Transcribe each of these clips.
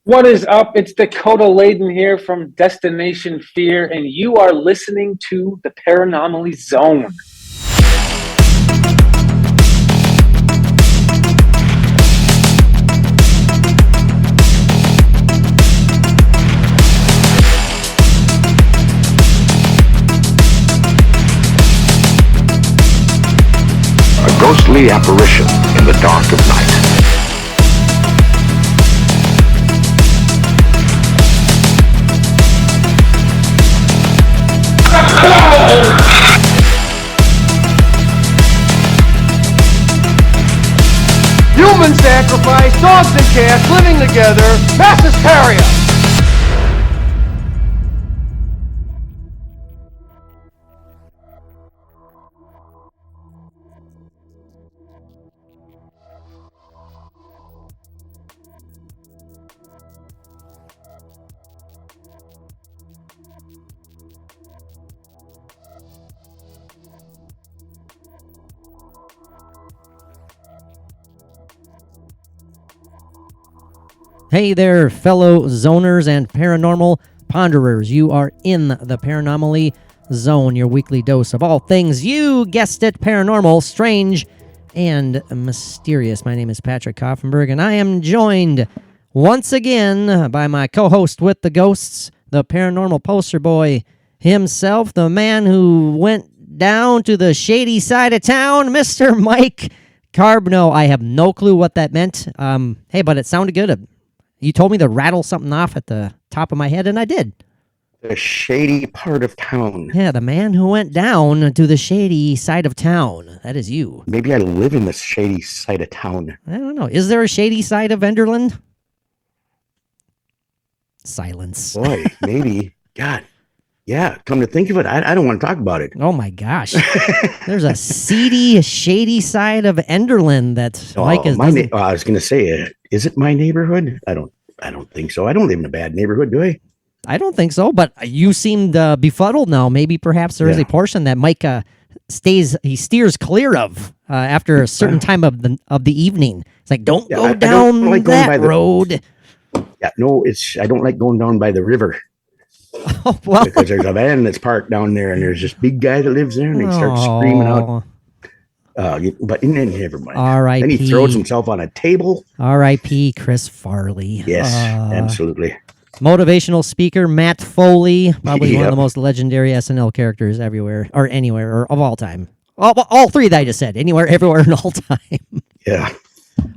What is up? It's Dakota Layden here from Destination Fear, and you are listening to the Paranormal Zone. A ghostly apparition in the dark of night. Human sacrifice, dogs and cats living together, mass hysteria. Hey there, fellow zoners and paranormal ponderers. You are in the Paranormal Zone, your weekly dose of all things, you guessed it, paranormal, strange, and mysterious. My name is Patrick Koffenberg, and I am joined once again by my co-host with the ghosts, the paranormal poster boy himself, the man who went down to the shady side of town, Mr. Mike Carbno. I have no clue what that meant. Hey, but it sounded good. You told me to rattle something off at the top of my head, and I did. The shady part of town. Yeah, the man who went down to the shady side of town. That is you. Maybe I live in the shady side of town. I don't know. Is there a shady side of Enderland? Silence. Boy, maybe. God. Yeah, come to think of it, I don't want to talk about it. Oh, my gosh. There's a seedy, shady side of Enderland that Mike is... I was going to say, is it my neighborhood? I don't think so. I don't live in a bad neighborhood, do I? I don't think so, but you seemed befuddled now. Maybe perhaps there is a portion that Mike steers clear of after a certain time of the evening. It's like, don't go down that road. Yeah, no, I don't like going down by the river. Oh, well. Because there's a van that's parked down there, and there's this big guy that lives there, and he starts screaming out. But never mind. R.I.P. Then he throws himself on a table. R.I.P. Chris Farley. Yes, absolutely. Motivational speaker Matt Foley, probably one of the most legendary SNL characters everywhere, or anywhere, or of all time. All three that I just said, anywhere, everywhere, and all time. Yeah.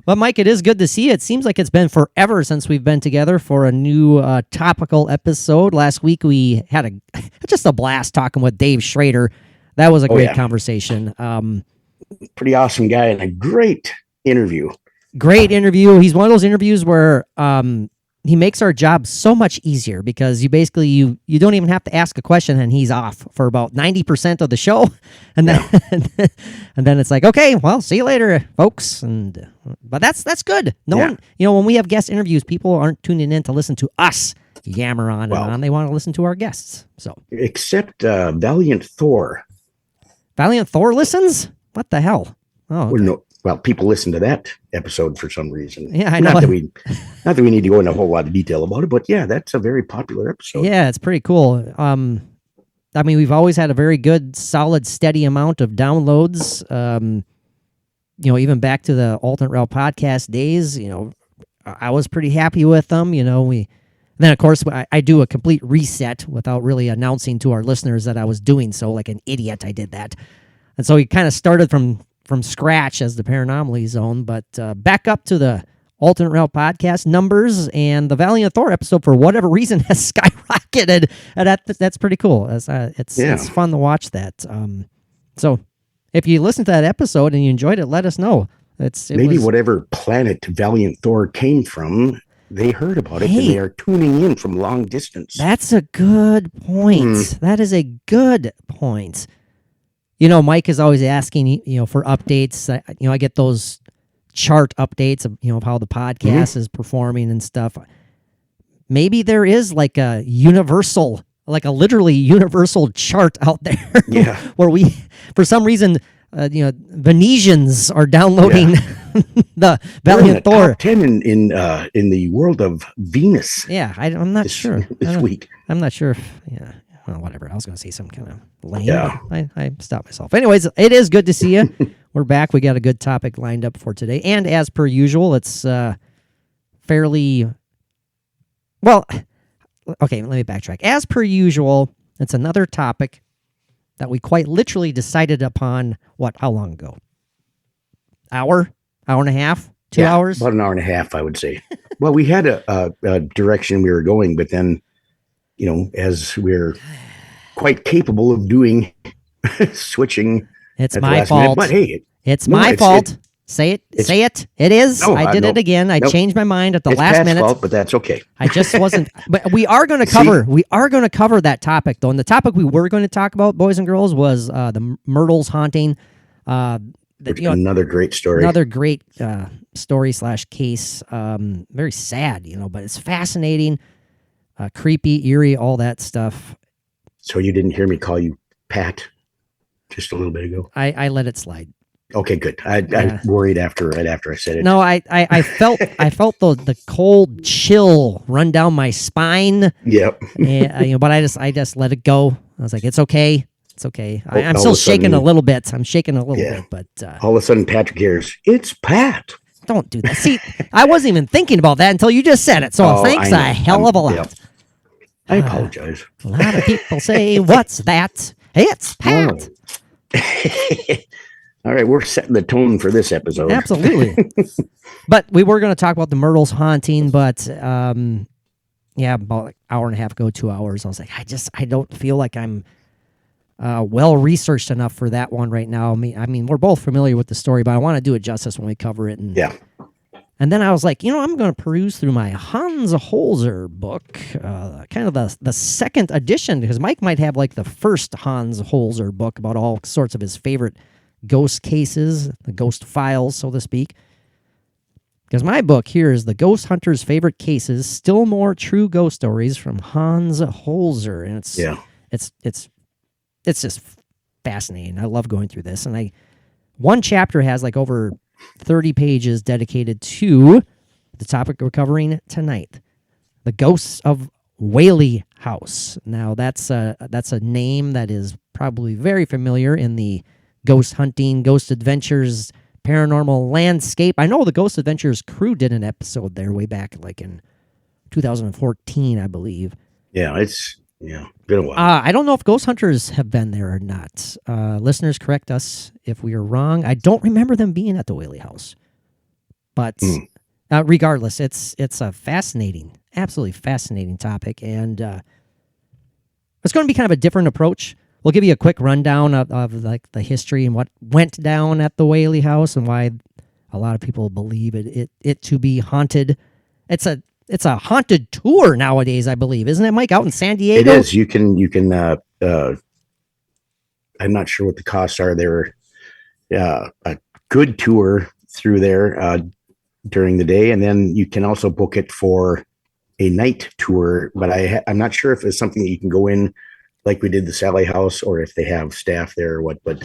But Mike, it is good to see you. It seems like it's been forever since we've been together for a new topical episode. Last week we had just a blast talking with Dave Schrader. That was a great conversation. Pretty awesome guy and a great interview. Great interview. He's one of those interviews where he makes our job so much easier because you basically you don't even have to ask a question and he's off for about 90% of the show, and then and then it's like, okay, well, see you later, folks. But that's good. No one, when we have guest interviews, people aren't tuning in to listen to us yammer on and on. They want to listen to our guests. So except Valiant Thor. Valiant Thor listens? What the hell? Oh, okay. Well, people listen to that episode for some reason. Yeah, I know. Not that we need to go into a whole lot of detail about it, but yeah, that's a very popular episode. Yeah, it's pretty cool. I mean, we've always had a very good, solid, steady amount of downloads. Even back to the Alternate Realm podcast days, I was pretty happy with them. Then of course I do a complete reset without really announcing to our listeners that I was doing so, like an idiot. I did that, and so we kind of started from scratch as the Paranormal Zone, but back up to the Alternate Realm podcast numbers, and the Valiant Thor episode, for whatever reason, has skyrocketed, and that's pretty cool. It's fun to watch that. So if you listened to that episode and you enjoyed it, let us know. Whatever planet Valiant Thor came from, they heard about it, and they are tuning in from long distance. That's a good point. That is a good point. Mike is always asking, for updates. I get those chart updates of how the podcast is performing and stuff. Maybe there is like a literally universal chart out there. Yeah. Where we, for some reason, Venetians are downloading the We're in Valiant the Thor. top 10 in the world of Venus. Yeah, I'm not sure. This week. I'm not sure if, well, whatever. I was going to say some kind of lame, Yeah. but I stopped myself. Anyways, it is good to see you. We're back. We got a good topic lined up for today. And as per usual, it's fairly, well, okay, let me backtrack. As per usual, it's another topic that we quite literally decided upon, how long ago? Hour and a half? 2 hours? About an hour and a half, I would say. Well, we had a direction we were going, but then, as we're quite capable of doing switching. It's my fault. But hey, it's my fault. Say it. Say it. It is. No, I did it again. I changed my mind at the last minute. Fault, but that's okay. I just wasn't. But we are going to cover. We are going to cover that topic though. And the topic we were going to talk about, boys and girls, was the Myrtles haunting. Another great story. Another great story / case. Very sad, but it's fascinating, creepy, eerie, all that stuff. So you didn't hear me call you Pat just a little bit ago? I let it slide. Okay, good. I worried right after I said it. No, I felt the cold chill run down my spine. Yep. And, but I just let it go. I was like, it's okay. It's okay. I'm still shaking a little bit. I'm shaking a little bit, but all of a sudden Patrick hears, "It's Pat." Don't do that. See, I wasn't even thinking about that until you just said it. So thanks a hell of a lot. Yeah. I apologize. A lot of people say, "What's that?" It's Pat. All right, we're setting the tone for this episode. Absolutely. But we were going to talk about the Myrtles haunting, but about an hour and a half ago, 2 hours. I was like, I don't feel like I'm well researched enough for that one right now. I mean, we're both familiar with the story, but I want to do it justice when we cover it. And then I was like, I'm going to peruse through my Hans Holzer book, kind of the second edition, because Mike might have like the first Hans Holzer book about all sorts of his favorite ghost cases, the ghost files, so to speak. Because my book here is The Ghost Hunter's Favorite Cases, Still More True Ghost Stories from Hans Holzer. And it's just fascinating. I love going through this. And one chapter has like over 30 pages dedicated to the topic we're covering tonight, the ghosts of Whaley House. Now, that's a name that is probably very familiar in the ghost hunting, ghost adventures, paranormal landscape. I know the Ghost Adventures crew did an episode there way back like in 2014, I believe. Yeah, it's been a while. I don't know if ghost hunters have been there or not. Listeners, correct us if we are wrong. I don't remember them being at the Whaley House. But regardless, it's a fascinating, absolutely fascinating topic. And it's going to be kind of a different approach. We'll give you a quick rundown of like the history and what went down at the Whaley House and why a lot of people believe it to be haunted. It's a haunted tour nowadays, I believe, isn't it, Mike? Out in San Diego, it is. You can. I'm not sure what the costs are. They're a good tour through there during the day, and then you can also book it for a night tour. But I'm not sure if it's something that you can go in like we did the Sally House, or if they have staff there or what. But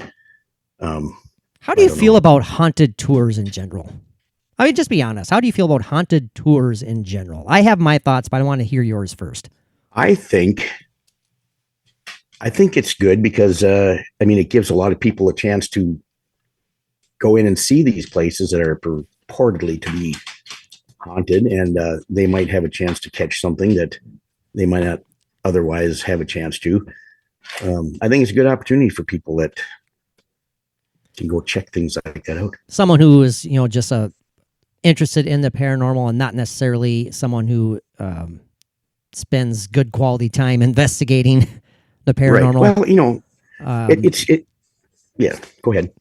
how do you feel about haunted tours in general? I mean, just be honest. How do you feel about haunted tours in general? I have my thoughts, but I want to hear yours first. I think it's good because, it gives a lot of people a chance to go in and see these places that are purportedly to be haunted, and they might have a chance to catch something that they might not otherwise have a chance to. I think it's a good opportunity for people that can go check things like that out. Someone who is, just interested in the paranormal and not necessarily someone who spends good quality time investigating the paranormal. Right. Well, go ahead.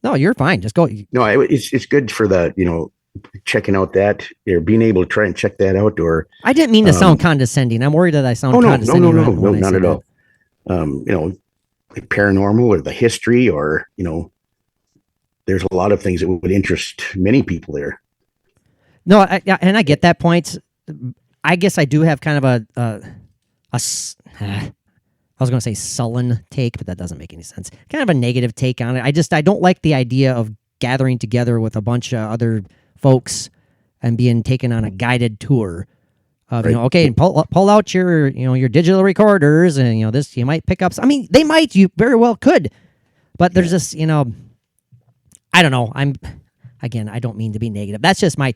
No, you're fine. Just go. No, it's good for the, checking out that, or being able to try and check that out. Or I didn't mean to sound condescending. I'm worried that I sound condescending. No, not at all. Like paranormal or the history, or, there's a lot of things that would interest many people there. No, and I get that point. I guess I do have kind of I was going to say sullen take, but that doesn't make any sense. Kind of a negative take on it. I don't like the idea of gathering together with a bunch of other folks and being taken on a guided tour of, Right. okay, pull out your, your digital recorders and, this, you might pick up. I mean, they might, you very well could, but there's this, I don't know. I don't mean to be negative. That's just my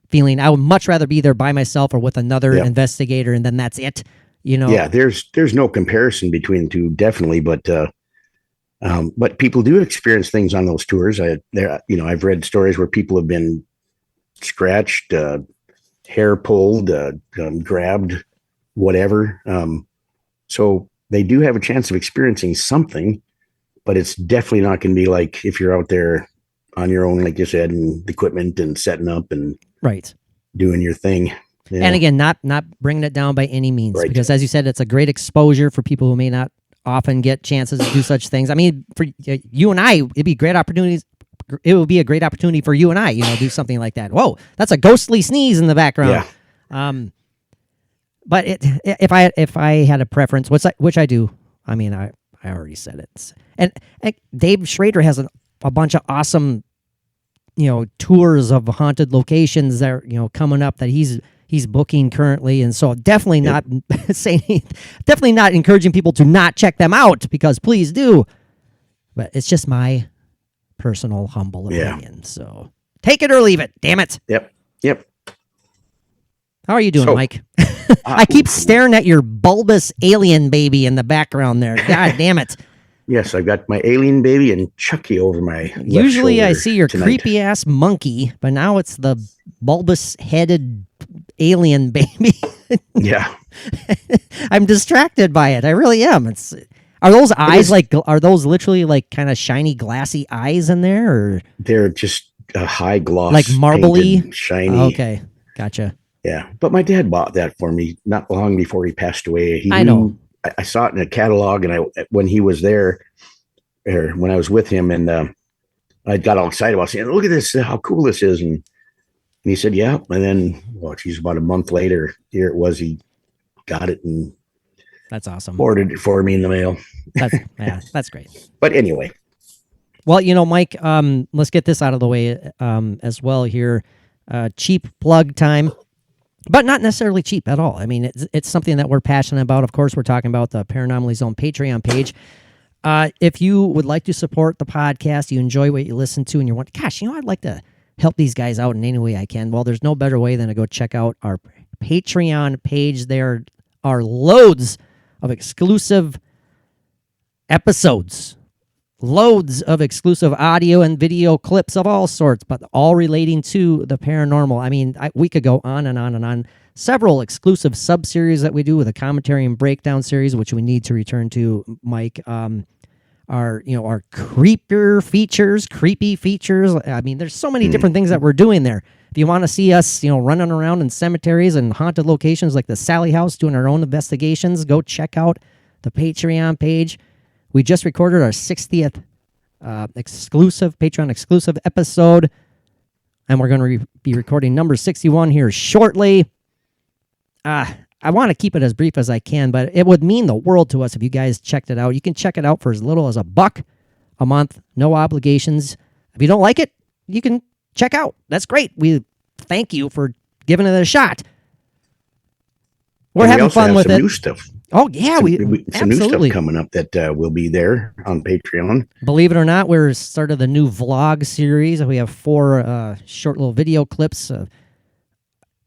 feeling. I would much rather be there by myself or with another investigator, and then that's it. Yeah, there's no comparison between the two, definitely, but people do experience things on those tours. I've read stories where people have been scratched, hair pulled, grabbed, whatever. So they do have a chance of experiencing something, but it's definitely not going to be like if you're out there on your own, like you said, and equipment and setting up and right doing your thing. Yeah. And again, not bringing it down by any means, Right. because as you said, it's a great exposure for people who may not often get chances to do such things. I mean, for you and I, it'd be great opportunities. It would be a great opportunity for you and I, do something like that. Whoa, that's a ghostly sneeze in the background. Yeah. But if I had a preference, which I do, I mean, I already said it. And Dave Schrader has a bunch of awesome, tours of haunted locations that are, coming up that he's booking currently. And so definitely not definitely not encouraging people to not check them out, because please do. But it's just my personal humble opinion. So take it or leave it. Damn it. Yep. How are you doing, So, Mike? I keep staring at your bulbous alien baby in the background there. God damn it. Yes, I've got my alien baby and Chucky over my left Usually I shoulder see your tonight. creepy ass monkey, but now it's the bulbous headed alien baby. Yeah. I'm distracted by it. I really am. Are those eyes are those literally like kind of shiny glassy eyes in there, or They're just a high gloss, like marbly, painted, shiny. Okay, gotcha. Yeah, but my dad bought that for me not long before he passed away. I know. I saw it in a catalog, and when he was there, or when I was with him, and I got all excited about saying, "Look at this! How cool this is!" And he said, "Yeah." And then, about a month later, here it was. He got it and That's awesome. ordered it for me in the mail. That's great. But anyway, Well, Mike, let's get this out of the way as well here. Cheap plug time. But not necessarily cheap at all. I mean, it's something that we're passionate about. Of course, we're talking about the Paranormal Zone Patreon page. If you would like to support the podcast, you enjoy what you listen to, and you want, gosh, I'd like to help these guys out in any way I can. Well, there's no better way than to go check out our Patreon page. There are loads of exclusive episodes, loads of exclusive audio and video clips of all sorts, but all relating to the paranormal. I mean, we could go on and on and on. Several exclusive sub-series that we do with a commentary and breakdown series, which we need to return to, Mike. Our creepy features. I mean, there's so many different things that we're doing there. If you want to see us, running around in cemeteries and haunted locations like the Whaley House doing our own investigations, go check out the Patreon page. We just recorded our 60th Patreon exclusive episode, and we're going to be recording number 61 here shortly. I want to keep it as brief as I can, but it would mean the world to us if you guys checked it out. You can check it out for as little as $1 a month, no obligations. If you don't like it, you can check out. That's great. We thank you for giving it a shot. We're having fun with it. New stuff. Oh, yeah, some absolutely. new stuff coming up that will be there on Patreon. Believe it or not, we're started the new vlog series. We have 4 short little video clips of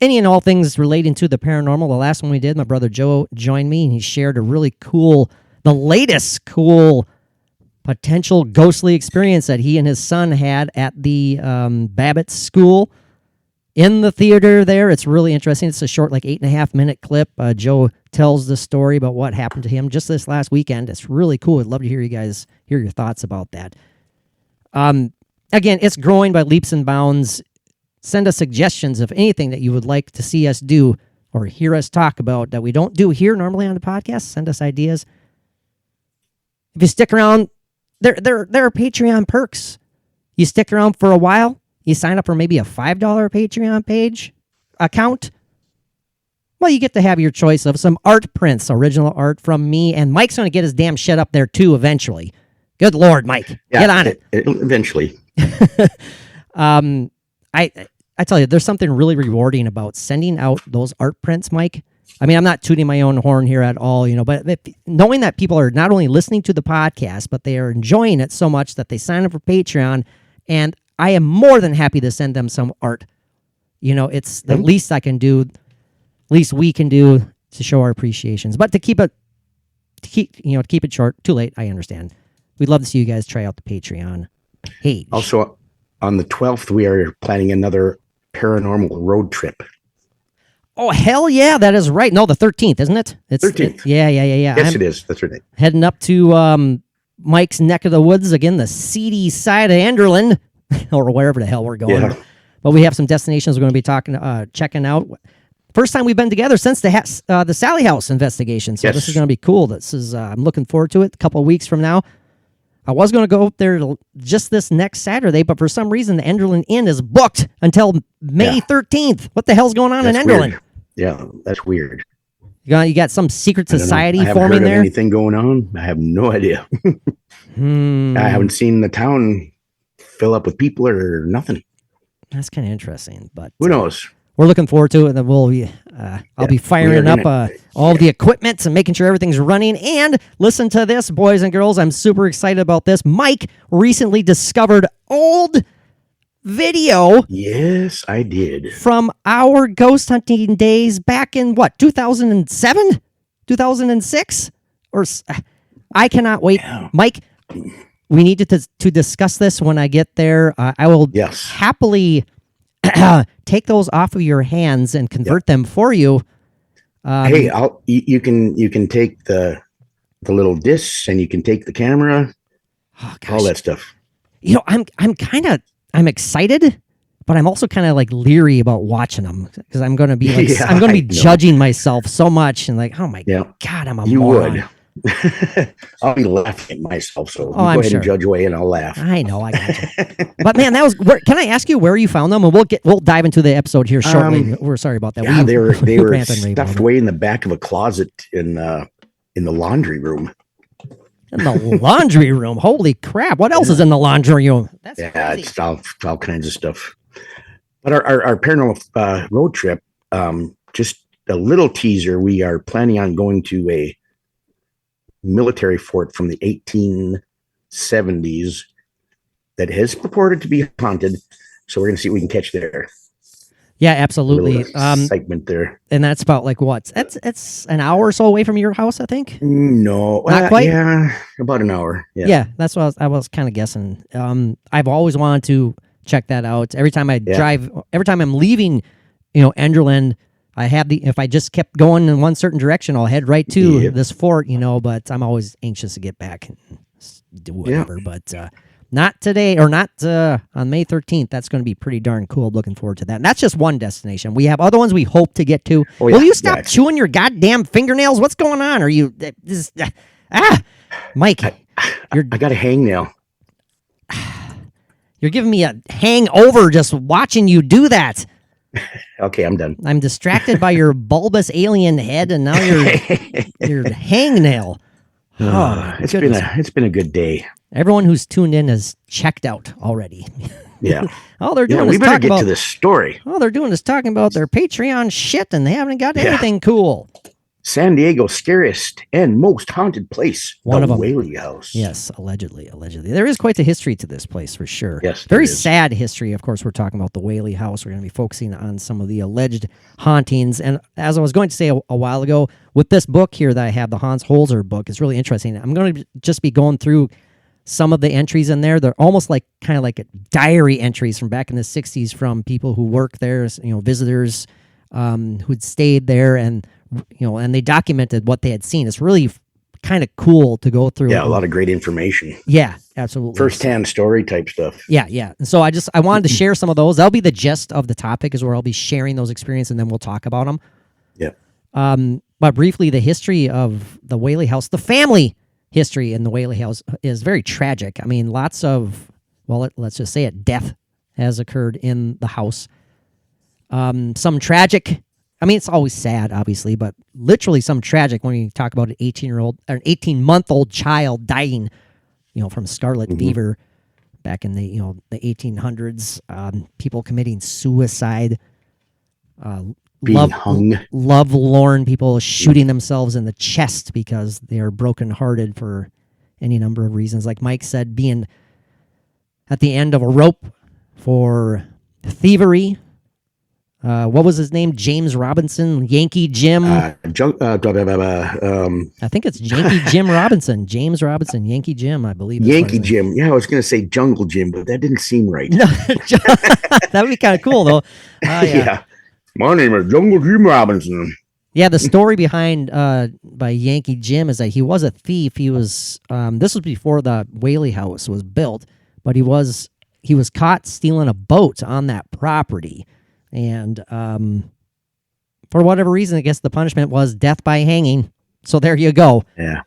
any and all things relating to the paranormal. The last one we did, my brother Joe joined me, and he shared the latest cool potential ghostly experience that he and his son had at the Babbitt School in the theater there. It's really interesting. It's a short, 8.5 minute clip. Joe tells the story about what happened to him just this last weekend. It's really cool. I'd love to hear your thoughts about that. Again, it's growing by leaps and bounds. Send us suggestions of anything that you would like to see us do or hear us talk about that we don't do here normally on the podcast. Send us ideas. If you stick around, there are Patreon perks. You stick around for a while, you sign up for maybe a $5 Patreon account. well, you get to have your choice of some art prints, original art from me, and Mike's going to get his damn shit up there too eventually. Good Lord, Mike, get on it. Eventually. I tell you, there's something really rewarding about sending out those art prints, Mike. I mean, I'm not tooting my own horn here at all, but knowing that people are not only listening to the podcast, but they are enjoying it so much that they sign up for Patreon, and I am more than happy to send them some art. It's the least I can do, least we can do to show our appreciations. But to keep it short, too late, I understand. We'd love to see you guys try out the Patreon page. Also, on the 12th, we are planning another paranormal road trip. Oh, hell yeah, that is right. No, the 13th, isn't it? It's 13th. Yeah. Yes, it is. That's right. Heading up to Mike's neck of the woods, again, the seedy side of Enderlin, or wherever the hell we're going. Yeah. But we have some destinations we're going to be checking out. First time we've been together since the Sally House investigation. So This is going to be cool. I'm looking forward to it. A couple of weeks from now. I was going to go up there just this next Saturday, but for some reason, the Enderlin Inn is booked until May 13th. What the hell's going on in Enderlin? Weird. Yeah, that's weird. You got some secret society I haven't forming heard of there? anything going on. I have no idea. I haven't seen the town fill up with people or nothing. That's kind of interesting, but Who knows? we're looking forward to it. And we'll be, I'll be firing up all the equipment and making sure everything's running. And listen to this, boys and girls. I'm super excited about this. Mike recently discovered old video. Yes, I did. From our ghost hunting days back in 2007, 2006, I cannot wait, Mike. We need to discuss this when I get there. I will happily take those off of your hands and convert them for you. Hey, you can take the little discs and you can take the camera, all that stuff. I'm excited, but I'm also kind of like leery about watching them because I'm going to be judging myself so much and like, oh my God, I'm a moron. Would. I'll be laughing at myself, so you go I'm ahead sure. and judge away, and I'll laugh. I know, I got you. But man, that was. Can I ask you where you found them? And we'll dive into the episode here shortly. We're sorry about that. Yeah, they were stuffed away in the back of a closet in the laundry room. In the laundry room. Holy crap! What else is in the laundry room? That's crazy. It's all kinds of stuff. But our paranormal road trip, just a little teaser. We are planning on going to a military fort from the 1870s that has purported to be haunted. So we're going to see what we can catch there. Yeah, absolutely. Excitement there. And that's about like what? It's an hour or so away from your house, I think. No, not quite. Yeah, about an hour. Yeah, that's what I was kind of guessing. I've always wanted to check that out. Every time I drive, every time I'm leaving, Enderlin, I have if I just kept going in one certain direction, I'll head right to this fort, but I'm always anxious to get back and do whatever. But not today or not on May 13th. That's going to be pretty darn cool. Looking forward to that. And that's just one destination. We have other ones we hope to get to. Will you stop chewing your goddamn fingernails? What's going on? Are you Mike? I got a hangnail. You're giving me a hangover just watching you do that. Okay, I'm done. I'm distracted by your bulbous alien head, and now your hangnail. It's been a good day. Everyone who's tuned in has checked out already. Yeah. All they're doing we is better talking get to this story. All they're doing is talking about their Patreon shit, and they haven't got anything cool. San Diego's scariest and most haunted place, One of them. Whaley House. Yes, allegedly. There is quite a history to this place for sure. Yes, very sad history. Of course, we're talking about the Whaley House. We're going to be focusing on some of the alleged hauntings. And as I was going to say a while ago, with this book here that I have, the Hans Holzer book, it's really interesting. I'm going to just be going through some of the entries in there. They're almost like kind of like diary entries from back in the 60s from people who work there, visitors who'd stayed there, and and they documented what they had seen. It's really kind of cool to go through. Yeah, a lot of great information. Yeah, absolutely. First-hand story type stuff. Yeah. And so I wanted to share some of those. That'll be the gist of the topic, is where I'll be sharing those experiences, and then we'll talk about them. Yeah. But briefly, the history of the Whaley House, the family history in the Whaley House is very tragic. I mean, lots of, let's just say it, death has occurred in the house. Some tragic I mean, it's always sad, obviously, but literally some tragic when you talk about an 18-year-old or an 18-month-old child dying, from scarlet fever back in the, the 1800s. People committing suicide. Being hung. Lovelorn people shooting themselves in the chest because they are brokenhearted for any number of reasons. Like Mike said, being at the end of a rope for thievery. What was his name? James Robinson, Yankee Jim. I think it's Yankee Jim Robinson. James Robinson, Yankee Jim, I believe. Yankee Jim. Yeah, I was going to say Jungle Jim, but that didn't seem right. No, that would be kind of cool, though. Yeah. My name is Jungle Jim Robinson. Yeah, the story behind by Yankee Jim is that he was a thief. He was this was before the Whaley House was built, but he was caught stealing a boat on that property. And for whatever reason, I guess the punishment was death by hanging. So there you go. Yeah.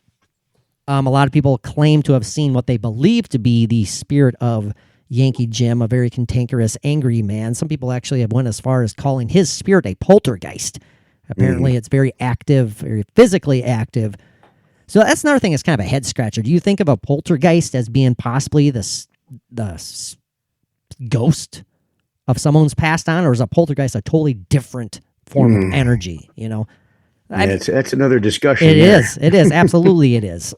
A lot of people claim to have seen what they believe to be the spirit of Yankee Jim, a very cantankerous, angry man. Some people actually have went as far as calling his spirit a poltergeist. Apparently, it's very active, very physically active. So that's another thing that's kind of a head scratcher. Do you think of a poltergeist as being possibly the ghost of someone who's passed on, or is a poltergeist a totally different form of energy? That's another discussion. It is. It is. Absolutely, it is.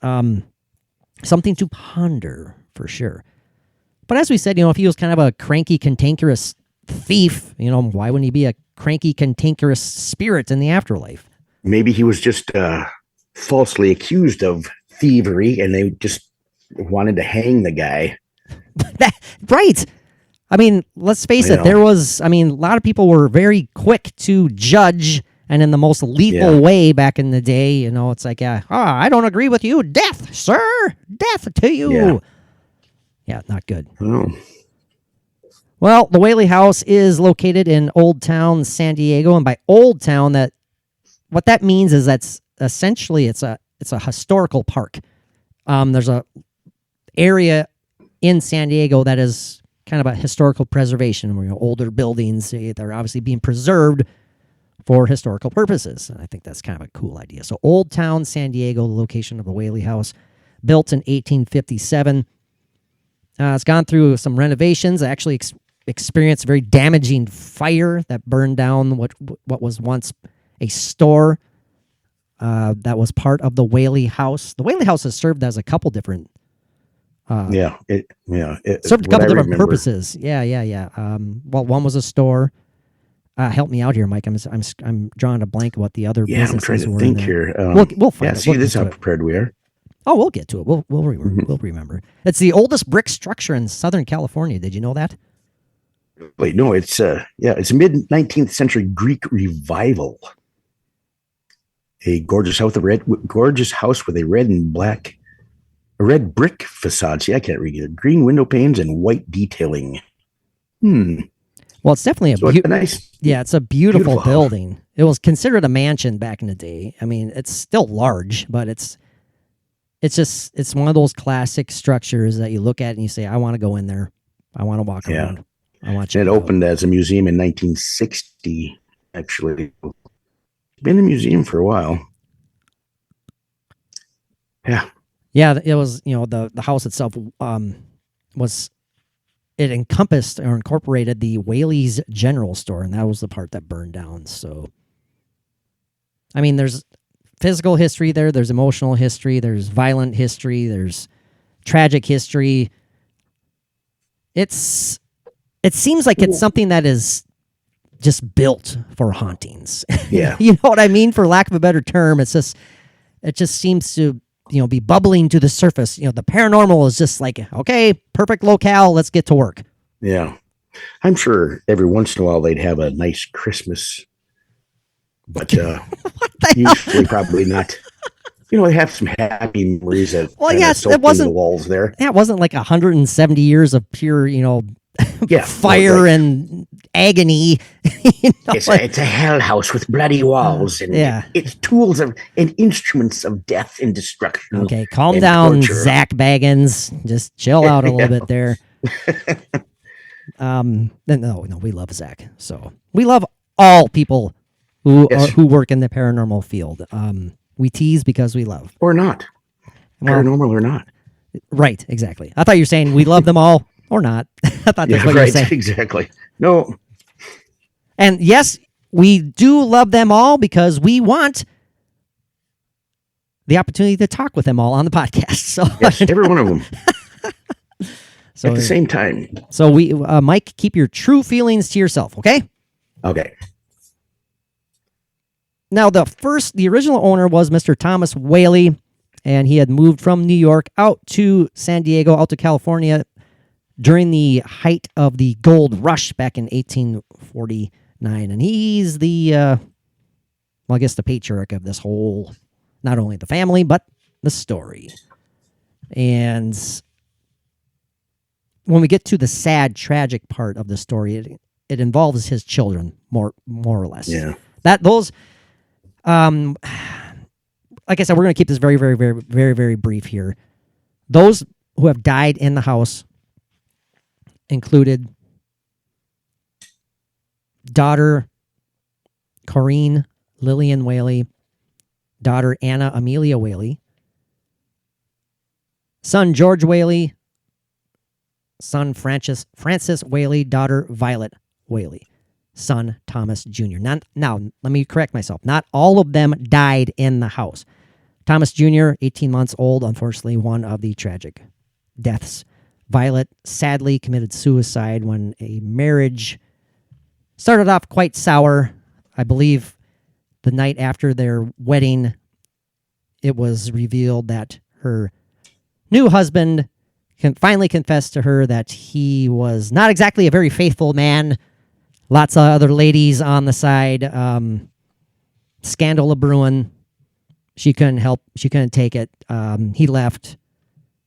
Something to ponder for sure. But as we said, if he was kind of a cranky, cantankerous thief, why wouldn't he be a cranky, cantankerous spirit in the afterlife? Maybe he was just falsely accused of thievery, and they just wanted to hang the guy. Right. I mean, let's face it. There was, a lot of people were very quick to judge, and in the most lethal way back in the day. It's like, I don't agree with you. Death, sir. Death to you. Yeah, not good. Oh. Well, the Whaley House is located in Old Town, San Diego, and by Old Town, what that means is that's essentially it's a historical park. There's a area in San Diego that is kind of a historical preservation, where older buildings, they're obviously being preserved for historical purposes. And I think that's kind of a cool idea. So Old Town, San Diego, the location of the Whaley House, built in 1857. It's gone through some renovations. I actually experienced a very damaging fire that burned down what was once a store that was part of the Whaley House. The Whaley House has served as a couple different served a couple different purposes. Yeah. Well, one was a store. Help me out here, Mike. I'm drawing a blank what the other businesses I'm trying to were. think here. We'll find it. See, this is how prepared we are. Oh, we'll get to it. We'll remember. We'll remember. It's the oldest brick structure in Southern California. Did you know that? Wait, no, it's it's mid-19th century Greek revival. A gorgeous house with a red brick facade. See, I can't read it. Green window panes and white detailing. Well, it's definitely it's a beautiful building. House. It was considered a mansion back in the day. I mean, it's still large, but it's one of those classic structures that you look at and you say, I want to go in there. I want to walk around. I want to. It opened as a museum in 1960, actually. It's been a museum for a while. Yeah. Yeah, it was, the house itself it encompassed or incorporated the Whaley's General Store, and that was the part that burned down. So, I mean, there's physical history there's emotional history, there's violent history, there's tragic history. It seems like it's something that is just built for hauntings. Yeah. You know what I mean? For lack of a better term, it just seems to, be bubbling to the surface. The paranormal is just like, okay, perfect locale, let's get to work. Yeah. I'm sure every once in a while they'd have a nice Christmas, but usually probably not. They have some happy memories that it wasn't the walls there. Yeah, it wasn't like 170 years of pure, fire and agony. It's a hell house with bloody walls and it's tools and instruments of death and destruction. Okay, calm down, torture. Zach Baggins. Just chill out a little bit there. No, we love Zach. So we love all people Yes. who work in the paranormal field. We tease because we love. Or not. Well, Paranormal or not. right, exactly. I thought you were saying we love them all or not. I thought that's what you were saying. Exactly. No. And yes, we do love them all because we want the opportunity to talk with them all on the podcast. So Yes, every one of them. So at the same time. So we, Mike, keep your true feelings to yourself, okay? Okay. Now, the original owner was Mr. Thomas Whaley, and he had moved from New York out to San Diego, out to California during the height of the gold rush back in 1849. And he's the patriarch of this whole, not only the family, but the story. And when we get to the sad, tragic part of the story, it involves his children, more or less. Yeah. Like I said, we're going to keep this very, very, very, very, very brief here. Those who have died in the house included daughter Corinne Lillian Whaley, daughter Anna Amelia Whaley, son George Whaley, son Francis Whaley, daughter Violet Whaley, son Thomas Jr. Now, let me correct myself. Not all of them died in the house. Thomas Jr., 18 months old, unfortunately, one of the tragic deaths. Violet sadly committed suicide when a marriage started off quite sour. I believe the night after their wedding, it was revealed that her new husband finally confessed to her that he was not exactly a very faithful man. Lots of other ladies on the side. Scandal of brewing. She couldn't help. She couldn't take it. He left.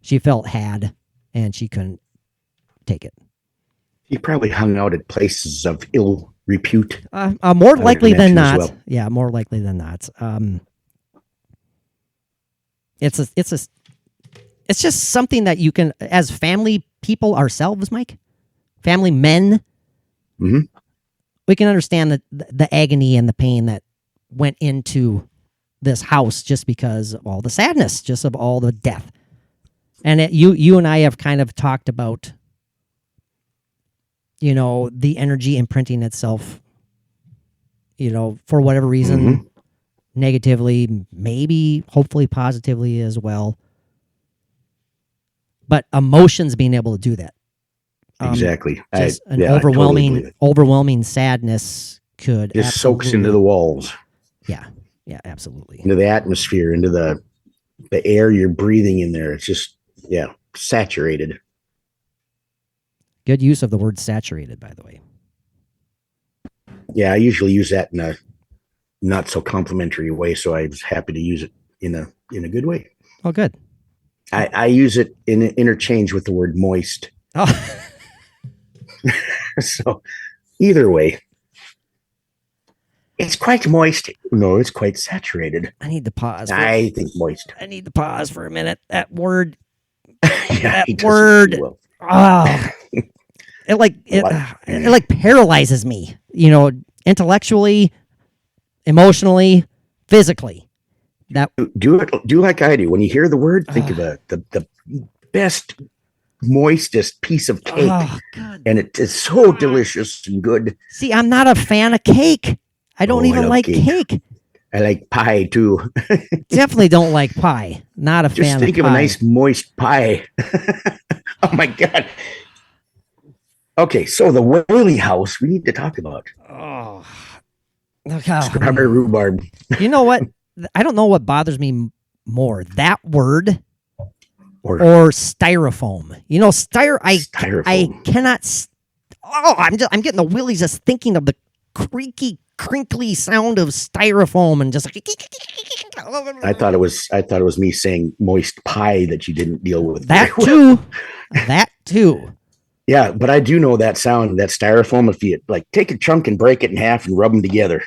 She felt had, and she couldn't take it. He probably hung out at places of ill repute. More likely than not. Well. Yeah, more likely than not. It's just something that you can, as family people ourselves, Mike, family men, Mm-hmm. we can understand the agony and the pain that went into this house just because of all the sadness, just of all the death. And you and I have kind of talked about, the energy imprinting itself, for whatever reason, negatively, maybe, hopefully positively as well. But emotions being able to do that. Exactly. Just an totally overwhelming sadness could just soaks into the walls. Yeah, absolutely. Into the atmosphere, into the air you're breathing in there. It's just, saturated. Good use of the word saturated, by the way. Yeah, I usually use that in a not so complimentary way, so I was happy to use it in a good way. Oh, good. I use it in interchange with the word moist. Oh. So either way, it's quite moist. No, it's quite saturated. I need to pause. I think moist. I need to pause for a minute. That word. Yeah, that word. well. Oh, it like paralyzes me. Intellectually, emotionally, physically. That do like I do. When you hear the word, think of the best, moistest piece of cake, and it is so delicious and good. See, I'm not a fan of cake. I don't even like cake. I like pie too. Definitely don't like pie. Not a fan of pie. Just think of a nice moist pie. Oh my God. Okay, so the Whaley House we need to talk about. Oh, strawberry rhubarb. You know what? I don't know what bothers me more, that word or styrofoam. Styrofoam. I cannot. I'm getting the willies just thinking of the creaky, crinkly sound of styrofoam and just. I thought it was me saying moist pie that you didn't deal with. That too. That too. Yeah, but I do know that sound, that styrofoam. If you take a chunk and break it in half and rub them together,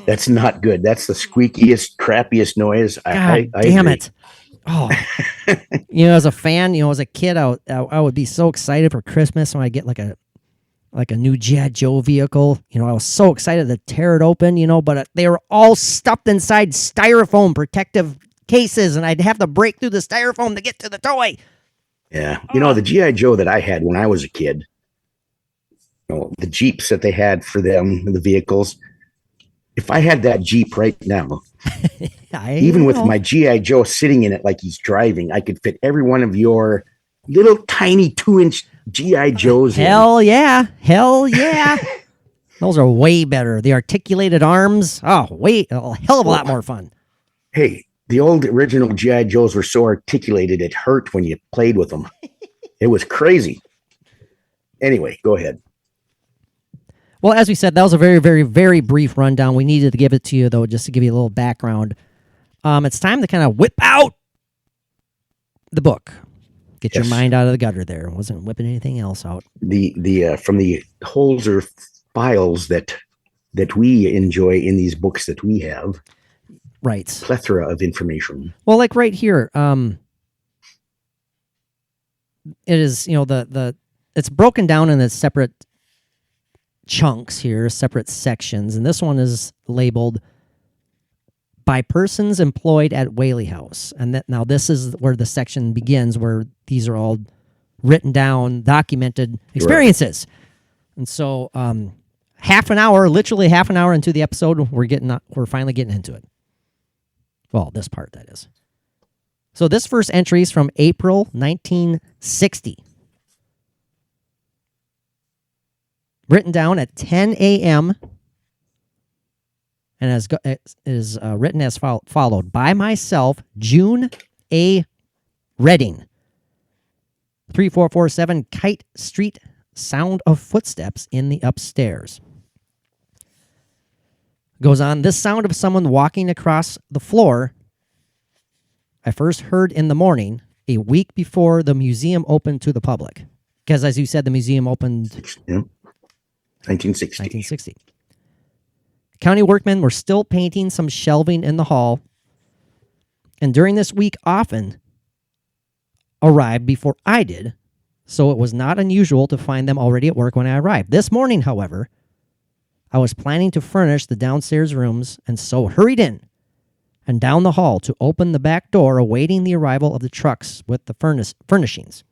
that's not good. That's the squeakiest, crappiest noise. God damn it! Oh, as a fan, as a kid, I would be so excited for Christmas when I get like a like a new G.I. Joe vehicle. You know, I was so excited to tear it open, you know, but they were all stuffed inside styrofoam protective cases, and I'd have to break through the styrofoam to get to the toy. Yeah. You know, the G.I. Joe that I had when I was a kid, you know, the Jeeps that they had for them, the vehicles, if I had that Jeep right now, even with my G.I. Joe sitting in it like he's driving, I could fit every one of your little tiny 2-inch G.I. Joes Hell yeah. Hell yeah. Those are way better. The articulated arms, a hell of a lot more fun. Hey, the old original G.I. Joes were so articulated it hurt when you played with them. It was crazy. Anyway, go ahead. Well, as we said, that was a very, very, very brief rundown. We needed to give it to you, though, just to give you a little background. It's time to kind of whip out the book. Get your mind out of the gutter there. I wasn't whipping anything else out. The from the Holzer files that we enjoy in these books that we have. Right. Plethora of information. Well, like right here, it is, you know, it's broken down in its separate chunks here, separate sections, and this one is labeled by persons employed at Whaley House. And now this is where the section begins, where these are all written down, documented experiences. Right. And so literally half an hour into the episode, we're finally getting into it. Well, this part, that is. So this first entry is from April 1960. Written down at 10 a.m. and is written as followed. By myself, June A. Redding. 3447 Kite Street. Sound of footsteps in the upstairs. Goes on, this sound of someone walking across the floor I first heard in the morning, a week before the museum opened to the public. Because as you said, the museum opened... 1960. County workmen were still painting some shelving in the hall, and during this week often arrived before I did, so it was not unusual to find them already at work when I arrived. This morning, however, I was planning to furnish the downstairs rooms, and so hurried in and down the hall to open the back door, awaiting the arrival of the trucks with the furnishings.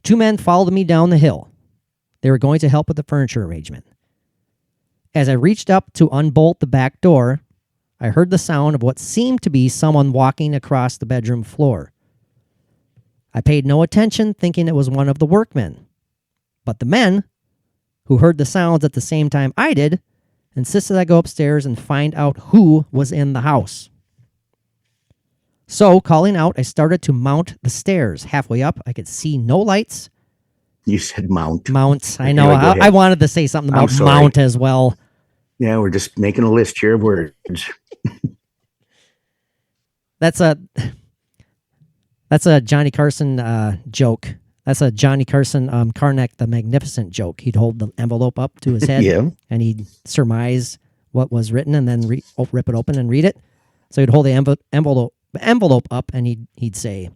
2 men followed me down the hill. They were going to help with the furniture arrangement. As I reached up to unbolt the back door, I heard the sound of what seemed to be someone walking across the bedroom floor. I paid no attention, thinking it was one of the workmen. But the men, who heard the sounds at the same time I did, insisted I go upstairs and find out who was in the house. So, calling out, I started to mount the stairs. Halfway up, I could see no lights. You said mount. Mount. I know. I wanted to say something about mount as well. Yeah, we're just making a list here of words. That's a Johnny Carson joke. That's a Johnny Carson Karnak the Magnificent joke. He'd hold the envelope up to his head, and he'd surmise what was written, and then rip it open and read it. So he'd hold the envelope up, and he'd say,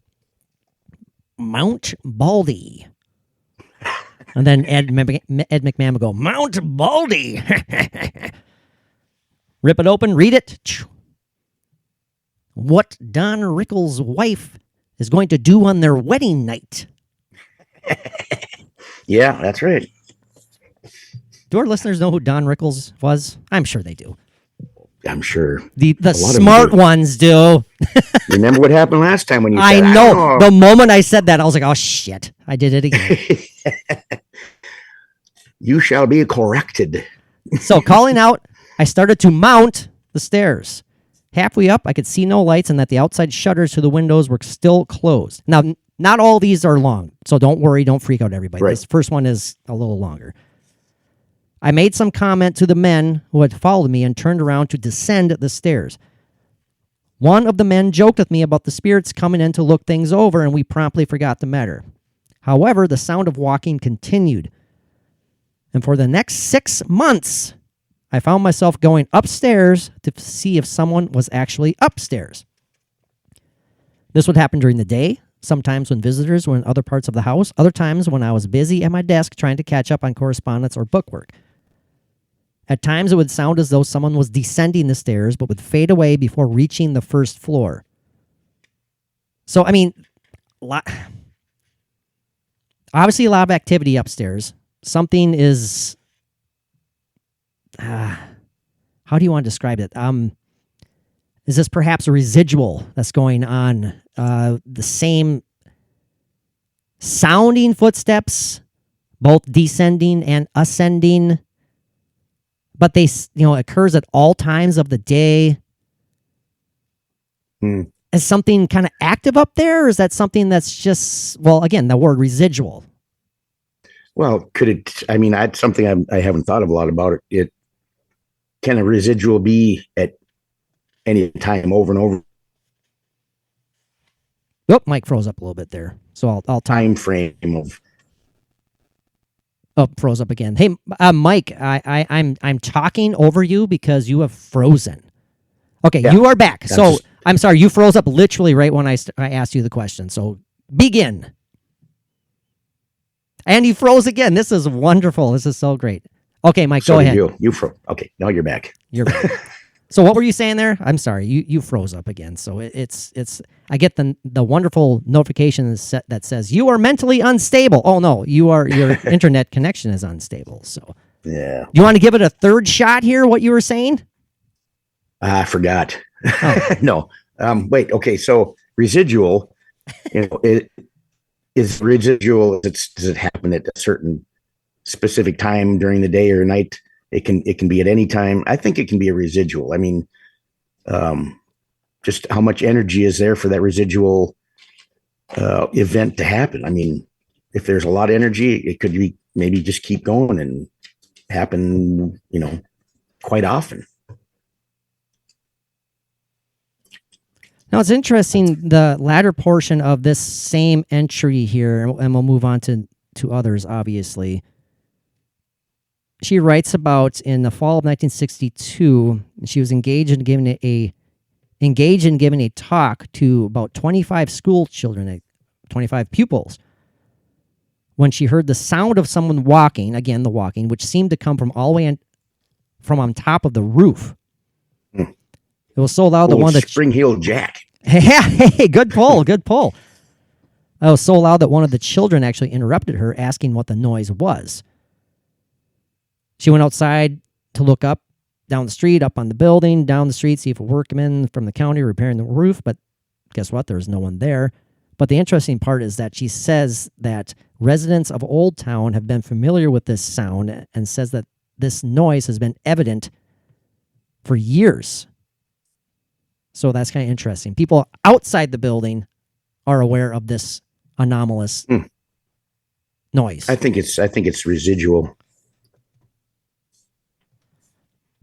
"Mount Baldy." And then Ed McMahon would go, "Mount Baldy." Rip it open, read it. What Don Rickles' wife is going to do on their wedding night. Yeah, that's right. Do our listeners know who Don Rickles was? I'm sure they do. I'm sure. The smart ones do. Remember what happened last time when you said, I know. The moment I said that, I was like, oh, shit. I did it again. You shall be corrected. So calling out, I started to mount the stairs. Halfway up, I could see no lights and that the outside shutters to the windows were still closed. Now, not all these are long, so don't worry. Don't freak out, everybody. Right. This first one is a little longer. I made some comment to the men who had followed me and turned around to descend the stairs. One of the men joked with me about the spirits coming in to look things over, and we promptly forgot the matter. However, the sound of walking continued. And for the next 6 months, I found myself going upstairs to see if someone was actually upstairs. This would happen during the day, Sometimes when visitors were in other parts of the house, other times when I was busy at my desk trying to catch up on correspondence or bookwork. At times it would sound as though someone was descending the stairs, but would fade away before reaching the first floor. So, I mean, obviously a lot of activity upstairs. Something is... how do you want to describe it? Is this perhaps a residual that's going on? The same sounding footsteps, both descending and ascending, but they, occurs at all times of the day. Is something kind of active up there, or is that something that's just, well, again, the word residual? Well, could it, I mean, that's something I haven't thought a lot about it. Can a residual be at any time over and over? Oh, Mike froze up a little bit there. So I'll time frame of. Oh, froze up again. Hey, Mike, I'm talking over you because you have frozen. Okay, yeah. You are back. So I'm sorry, you froze up literally right when I asked you the question. So begin. And you froze again. This is wonderful. This is so great. Okay, Mike, go ahead. You froze. Okay, now you're back. You're back. So what were you saying there? I'm sorry, you froze up again. So it's I get the wonderful notification that says you are mentally unstable. Oh no, your internet connection is unstable. So yeah, you want to give it a third shot here? What you were saying? I forgot. Oh. No. Wait. Okay. So residual. It is residual. Does it happen at a certain specific time during the day or night? It can be at any time. I think it can be a residual. I mean, just how much energy is there for that residual event to happen? I mean, if there's a lot of energy, it could be maybe just keep going and happen, quite often. Now, it's interesting, the latter portion of this same entry here, and we'll move on to others, obviously. She writes about in the fall of 1962, she was engaged in giving a talk to about 25 school children, 25 pupils, when she heard the sound of someone walking, again, the walking, which seemed to come from all the way from on top of the roof. It was so loud that one of the Spring-heeled Jack. Hey, good pull, good pull. It was so loud that one of the children actually interrupted her, asking what the noise was. She went outside to look up, down the street, up on the building, down the street, see if a workman from the county repairing the roof, but guess what? There was no one there. But the interesting part is that she says that residents of Old Town have been familiar with this sound and says that this noise has been evident for years. So that's kind of interesting. People outside the building are aware of this anomalous noise. I think it's residual.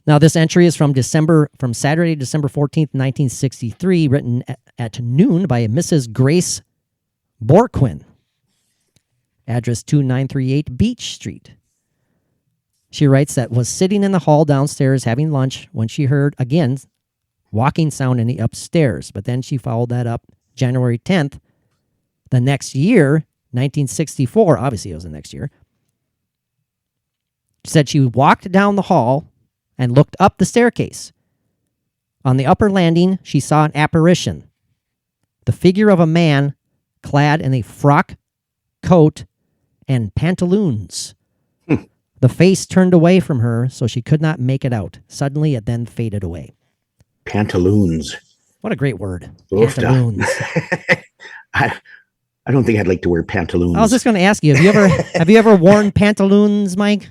Now, this entry is from Saturday, December 14th, 1963, written at noon by Mrs. Grace Borquin. Address 2938 Beach Street. She writes that was sitting in the hall downstairs having lunch when she heard, again, walking sound in the upstairs. But then she followed that up January 10th. The next year, 1964, obviously it was the next year. She said she walked down the hall and looked up the staircase. On the upper landing, she saw an apparition. The figure of a man clad in a frock, coat, and pantaloons. The face turned away from her, so she could not make it out. Suddenly, it then faded away. Pantaloons. What a great word. Oof, pantaloons. I don't think I'd like to wear pantaloons. I was just going to ask you, have you ever worn pantaloons, Mike?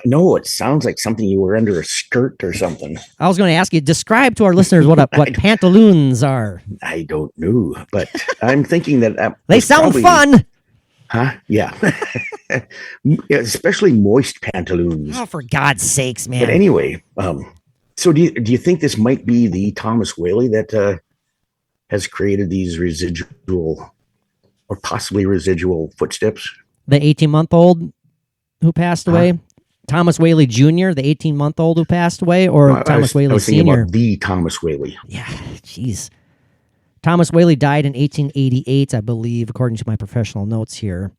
No, it sounds like something you wear under a skirt or something. I was going to ask you, describe to our listeners what pantaloons are. I don't know, but I'm thinking that... they sound fun! Huh? Yeah. Especially moist pantaloons. Oh, for God's sakes, man. But anyway, so do you think this might be the Thomas Whaley that has created these residual or possibly residual footsteps? The 18-month-old who passed away? Thomas Whaley Jr., the 18-month-old who passed away, or Thomas Whaley I was Sr.? About the Thomas Whaley. Yeah, jeez. Thomas Whaley died in 1888, I believe, according to my professional notes here,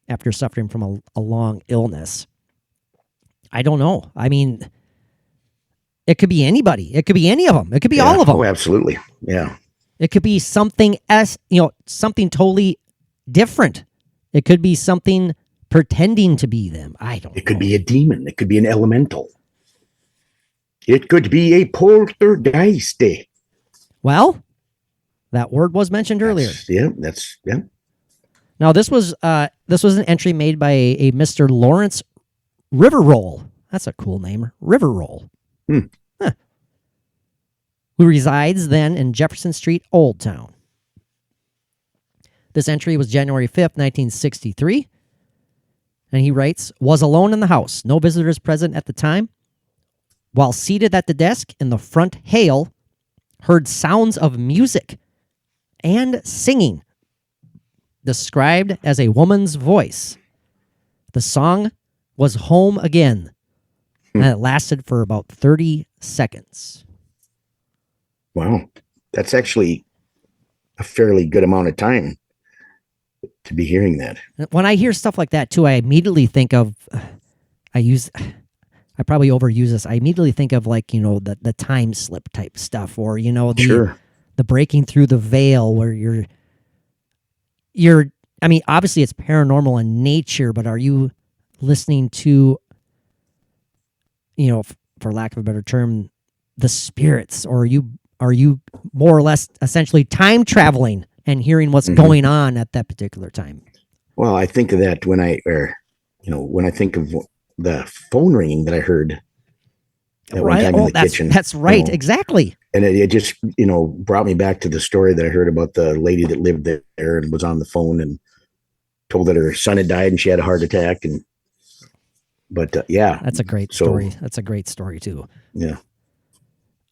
after suffering from a long illness. I don't know. I mean, it could be anybody. It could be any of them. It could be all of them. Oh, absolutely. Yeah. It could be something something totally different. It could be something pretending to be them. I don't know. It could be a demon. It could be an elemental. It could be a poltergeist. Well, that word was mentioned earlier. Yeah. Now, this was an entry made by a Mr. Lawrence Riverroll. That's a cool name, Riverroll. Huh. Who resides then in Jefferson Street, Old Town. This entry was January 5th, 1963. And he writes, was alone in the house. No visitors present at the time. While seated at the desk in the front hale, heard sounds of music and singing, described as a woman's voice. The song was Home Again, and it lasted for about 30 seconds. Wow. That's actually a fairly good amount of time to be hearing that. When I hear stuff like that, too, I immediately think of, I probably overuse this. I immediately think of the time slip type stuff, or, the breaking through the veil where you're, I mean, obviously it's paranormal in nature, but are you listening to, for lack of a better term, the spirits, or are you more or less essentially time traveling and hearing what's going on at that particular time? Well, I think of that when I think of the phone ringing that I heard at one time in the kitchen. That's right, exactly. And it just, brought me back to the story that I heard about the lady that lived there and was on the phone and told that her son had died and she had a heart attack. But yeah. That's a great story. That's a great story, too. Yeah.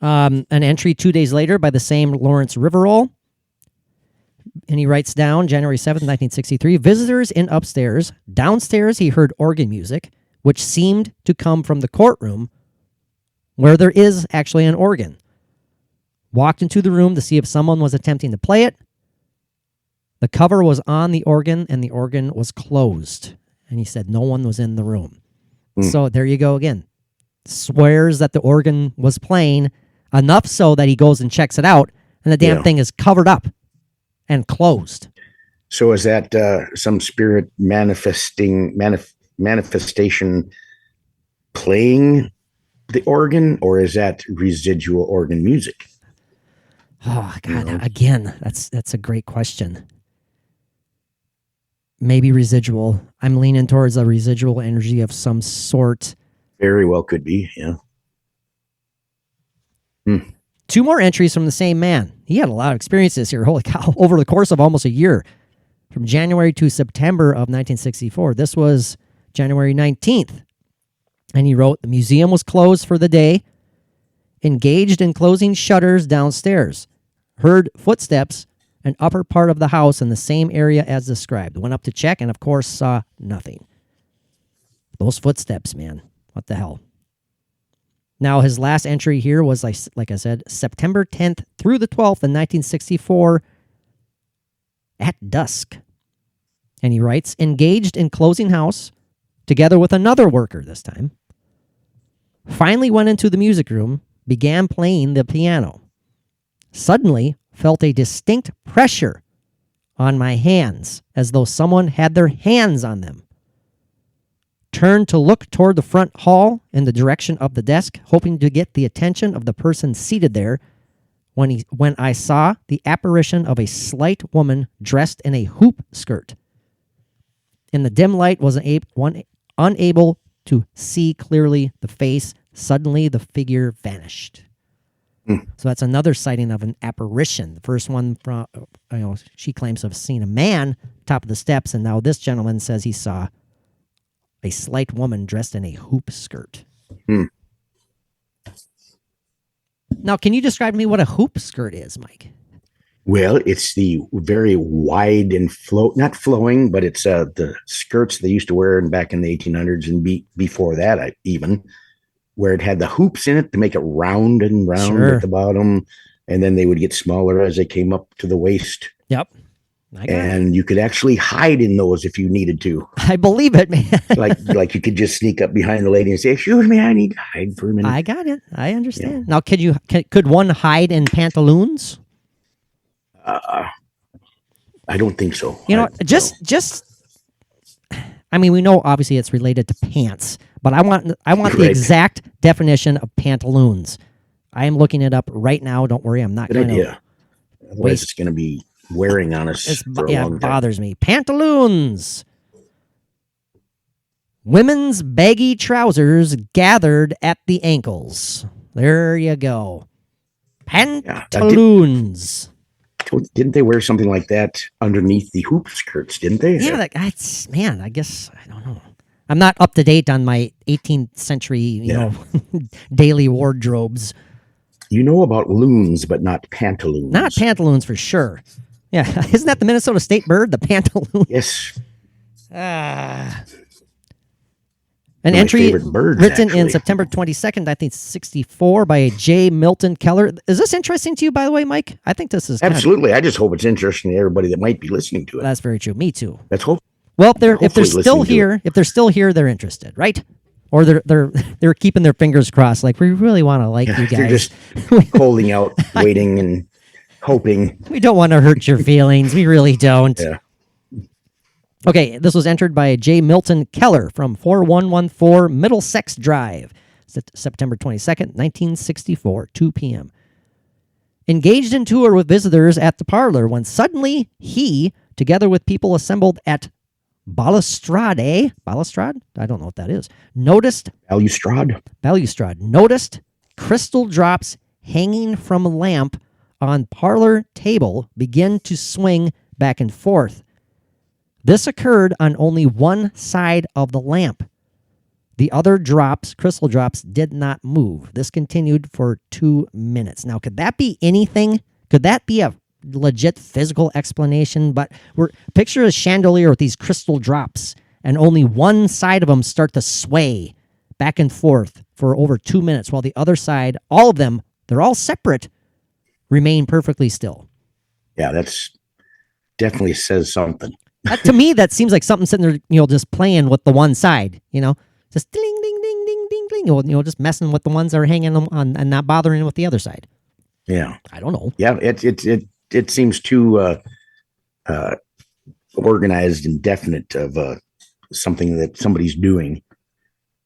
An entry 2 days later by the same Lawrence Riverroll. And he writes down, January 7th, 1963, visitors in upstairs. Downstairs, he heard organ music, which seemed to come from the courtroom, where there is actually an organ. Walked into the room to see if someone was attempting to play it. The cover was on the organ, and the organ was closed. And he said no one was in the room. So there you go again. Swears that the organ was playing, enough so that he goes and checks it out, and the damn thing is covered up and closed. So is that some spirit manifestation playing the organ, or is that residual organ music? Oh God! Again, that's a great question. Maybe residual. I'm leaning towards a residual energy of some sort. Very well could be. Yeah. 2 more entries from the same man. He had a lot of experiences here. Holy cow! Over the course of almost a year, from January to September of 1964. This was January 19th. And he wrote, the museum was closed for the day, engaged in closing shutters downstairs, heard footsteps an upper part of the house in the same area as described. Went up to check and, of course, saw nothing. Those footsteps, man. What the hell? Now, his last entry here was, like I said, September 10th through the 12th in 1964 at dusk. And he writes, engaged in closing house, together with another worker this time. Finally went into the music room, began playing the piano. Suddenly felt a distinct pressure on my hands, as though someone had their hands on them. Turned to look toward the front hall in the direction of the desk, hoping to get the attention of the person seated there, when I saw the apparition of a slight woman dressed in a hoop skirt. In the dim light, was unable to see clearly the face. Suddenly, the figure vanished. So that's another sighting of an apparition. The first one, from she claims to have seen a man top of the steps, and now this gentleman says he saw a slight woman dressed in a hoop skirt. Now, can you describe to me what a hoop skirt is, Mike? Well, it's the very wide and not flowing, but it's the skirts they used to wear back in the 1800s and before that, even where it had the hoops in it to make it round and round at the bottom, and then they would get smaller as they came up to the waist. Yep. I got it. And you could actually hide in those if you needed to. I believe it, man. like you could just sneak up behind the lady and say, "Excuse me, I need to hide for a minute." I got it. I understand. Now, could one hide in pantaloons? I don't think so. You know, just. I mean, we know obviously it's related to pants, but I want the Right. exact definition of pantaloons. I am looking it up right now. Don't worry, I'm not Good going to. idea. Otherwise, it's going to be wearing on us for a long It time. bothers me. Pantaloons. Women's baggy trousers gathered at the ankles. There you go. Pantaloons. Didn't they wear something like that underneath the hoop skirts? Didn't they? Yeah, that's man. I guess I don't know. I'm not up to date on my 18th century, you know, daily wardrobes. You know about loons, but not pantaloons. Not pantaloons for sure. Yeah, isn't that the Minnesota state bird, the pantaloon? Yes. An My entry favorite birds, written in actually. September 22nd, 1964 by J. Milton Keller. Is this interesting to you, by the way, Mike? I think this is Absolutely. I just hope it's interesting to everybody that might be listening to it. That's very true. Me too. Let's hope. Well, if they're Hopefully still listening to here, if they're still here, they're interested, right? Or they're keeping their fingers crossed, like we really want to like you They're guys. just holding out, waiting, and hoping. We don't want to hurt your feelings. We really don't. Yeah. Okay, this was entered by J. Milton Keller from 4114 Middlesex Drive, September 22nd, 1964, 2 p.m. Engaged in tour with visitors at the parlor when suddenly he, together with people assembled at balustrade, I don't know what that is, balustrade, noticed crystal drops hanging from a lamp on parlor table begin to swing back and forth. This occurred on only one side of the lamp. The other drops, crystal drops, did not move. This continued for 2 minutes. Now, could that be anything? Could that be a legit physical explanation? But picture a chandelier with these crystal drops, and only one side of them start to sway back and forth for over 2 minutes, while the other side, all of them, they're all separate, remain perfectly still. Yeah, that's definitely says something. To me, that seems like something sitting there, just playing with the one side, just ding, ding, ding, ding, ding, ding, just messing with the ones that are hanging on and not bothering with the other side. Yeah. I don't know. Yeah, it seems too organized and definite of something that somebody's doing.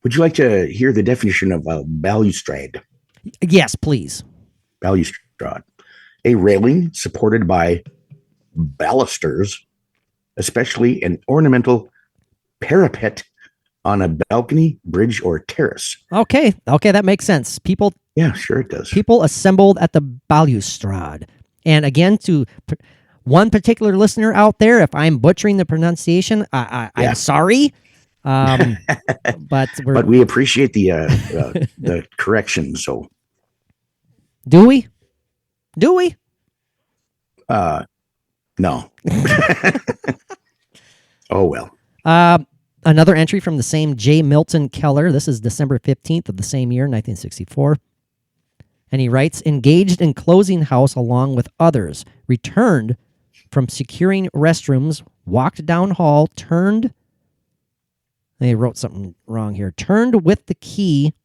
Would you like to hear the definition of balustrade? Yes, please. Balustrade. A railing supported by balusters, especially an ornamental parapet on a balcony, bridge, or terrace. Okay, that makes sense. People Yeah, sure it does. assembled at the balustrade. And again, to one particular listener out there, if I'm butchering the pronunciation, I'm sorry. But we appreciate the correction. So, do we? No. Oh well. Another entry from the same J. Milton Keller. This is December 15th of the same year, 1964. And he writes, engaged in closing house along with others, returned from securing restrooms, walked down hall, turned. They wrote something wrong here. Turned with the key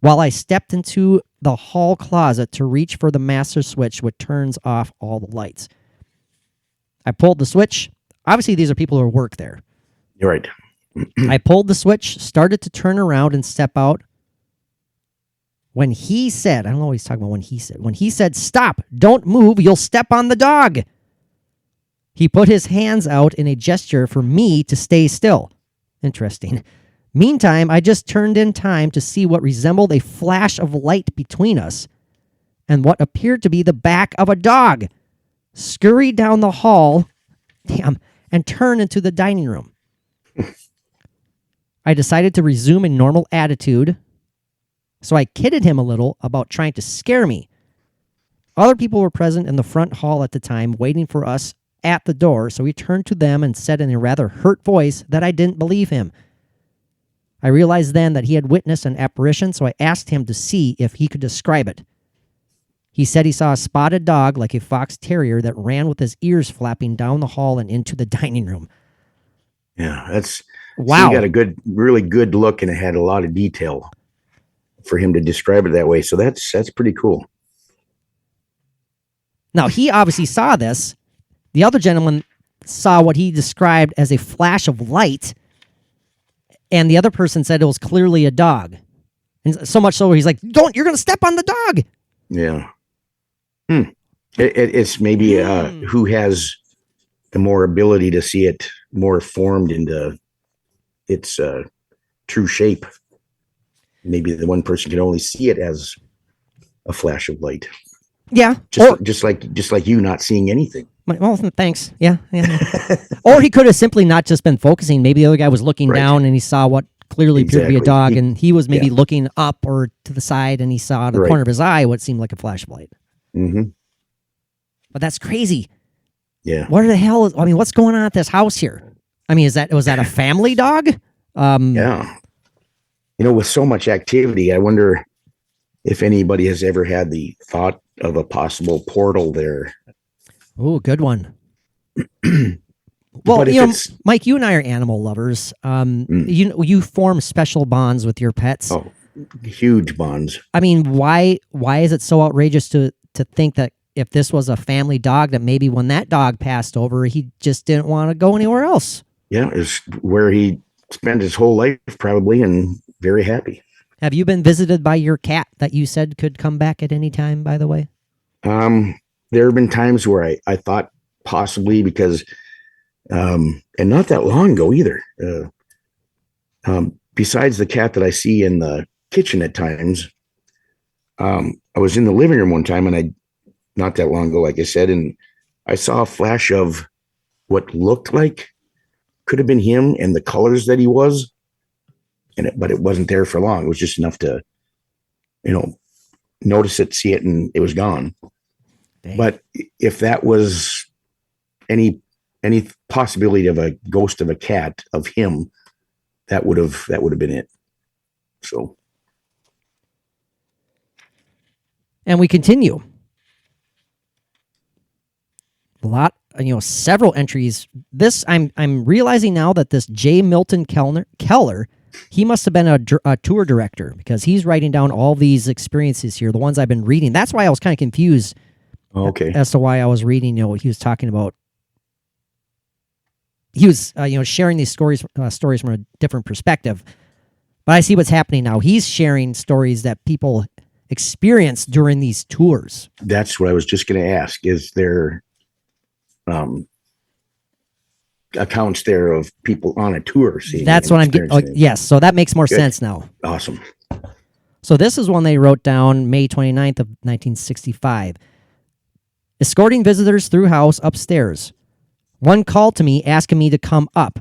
while I stepped into the hall closet to reach for the master switch, which turns off all the lights. I pulled the switch. Obviously, these are people who work there. You're right. I pulled the switch, started to turn around and step out. When he said, I don't know what he's talking about when he said, stop, don't move, you'll step on the dog. He put his hands out in a gesture for me to stay still. Interesting. Meantime, I just turned in time to see what resembled a flash of light between us and what appeared to be the back of a dog. Scurry down the hall, and turn into the dining room. I decided to resume a normal attitude, so I kidded him a little about trying to scare me. Other people were present in the front hall at the time, waiting for us at the door, so he turned to them and said in a rather hurt voice that I didn't believe him. I realized then that he had witnessed an apparition, so I asked him to see if he could describe it. He said he saw a spotted dog like a fox terrier that ran with his ears flapping down the hall and into the dining room. Yeah, that's Wow. So you got really good look, and it had a lot of detail for him to describe it that way. So that's pretty cool. Now, he obviously saw this. The other gentleman saw what he described as a flash of light, and the other person said it was clearly a dog. And so much so he's like, you're going to step on the dog. Yeah. It's maybe who has the more ability to see it more formed into its true shape. Maybe the one person can only see it as a flash of light. Yeah. Just like you not seeing anything. Well, thanks. Yeah. Or he could have simply not just been focusing. Maybe the other guy was looking down and he saw what clearly appeared to be a dog, and he was maybe looking up or to the side, and he saw out of the corner of his eye what seemed like a flash of light. Mm-hmm. But that's crazy. Yeah. What the hell what's going on at this house here? I mean, was that a family dog? Yeah. With so much activity, I wonder if anybody has ever had the thought of a possible portal there. Oh, good one. Well, Mike, you and I are animal lovers. You form special bonds with your pets. Oh, huge bonds. I mean, why is it so outrageous to think that if this was a family dog, that maybe when that dog passed over, he just didn't want to go anywhere else? Yeah, it's where he spent his whole life probably, and very happy. Have you been visited by your cat that you said could come back at any time, by the way? There have been times where I thought possibly, because and not that long ago either. Besides the cat that I see in the kitchen at times, I was in the living room one time, and not that long ago, like I said, and I saw a flash of what looked like could have been him and the colors that he was, but it wasn't there for long. It was just enough to, notice it, see it, and it was gone. Dang. But if that was any possibility of a ghost of a cat of him, that would have been it. So, and we continue. Several entries. This I'm realizing now that this J. Milton Keller, he must have been a tour director, because he's writing down all these experiences here, the ones I've been reading. That's why I was kind of confused. Okay. As to why I was reading, he was talking about. He was, sharing these stories from a different perspective. But I see what's happening now. He's sharing stories that people experience during these tours. That's what I was just going to ask. Is there accounts there of people on a tour seeing? That's what I'm getting. Yes, so that makes more sense now. Awesome. So this is one they wrote down May 29th of 1965. Escorting visitors through house upstairs. One called to me asking me to come up.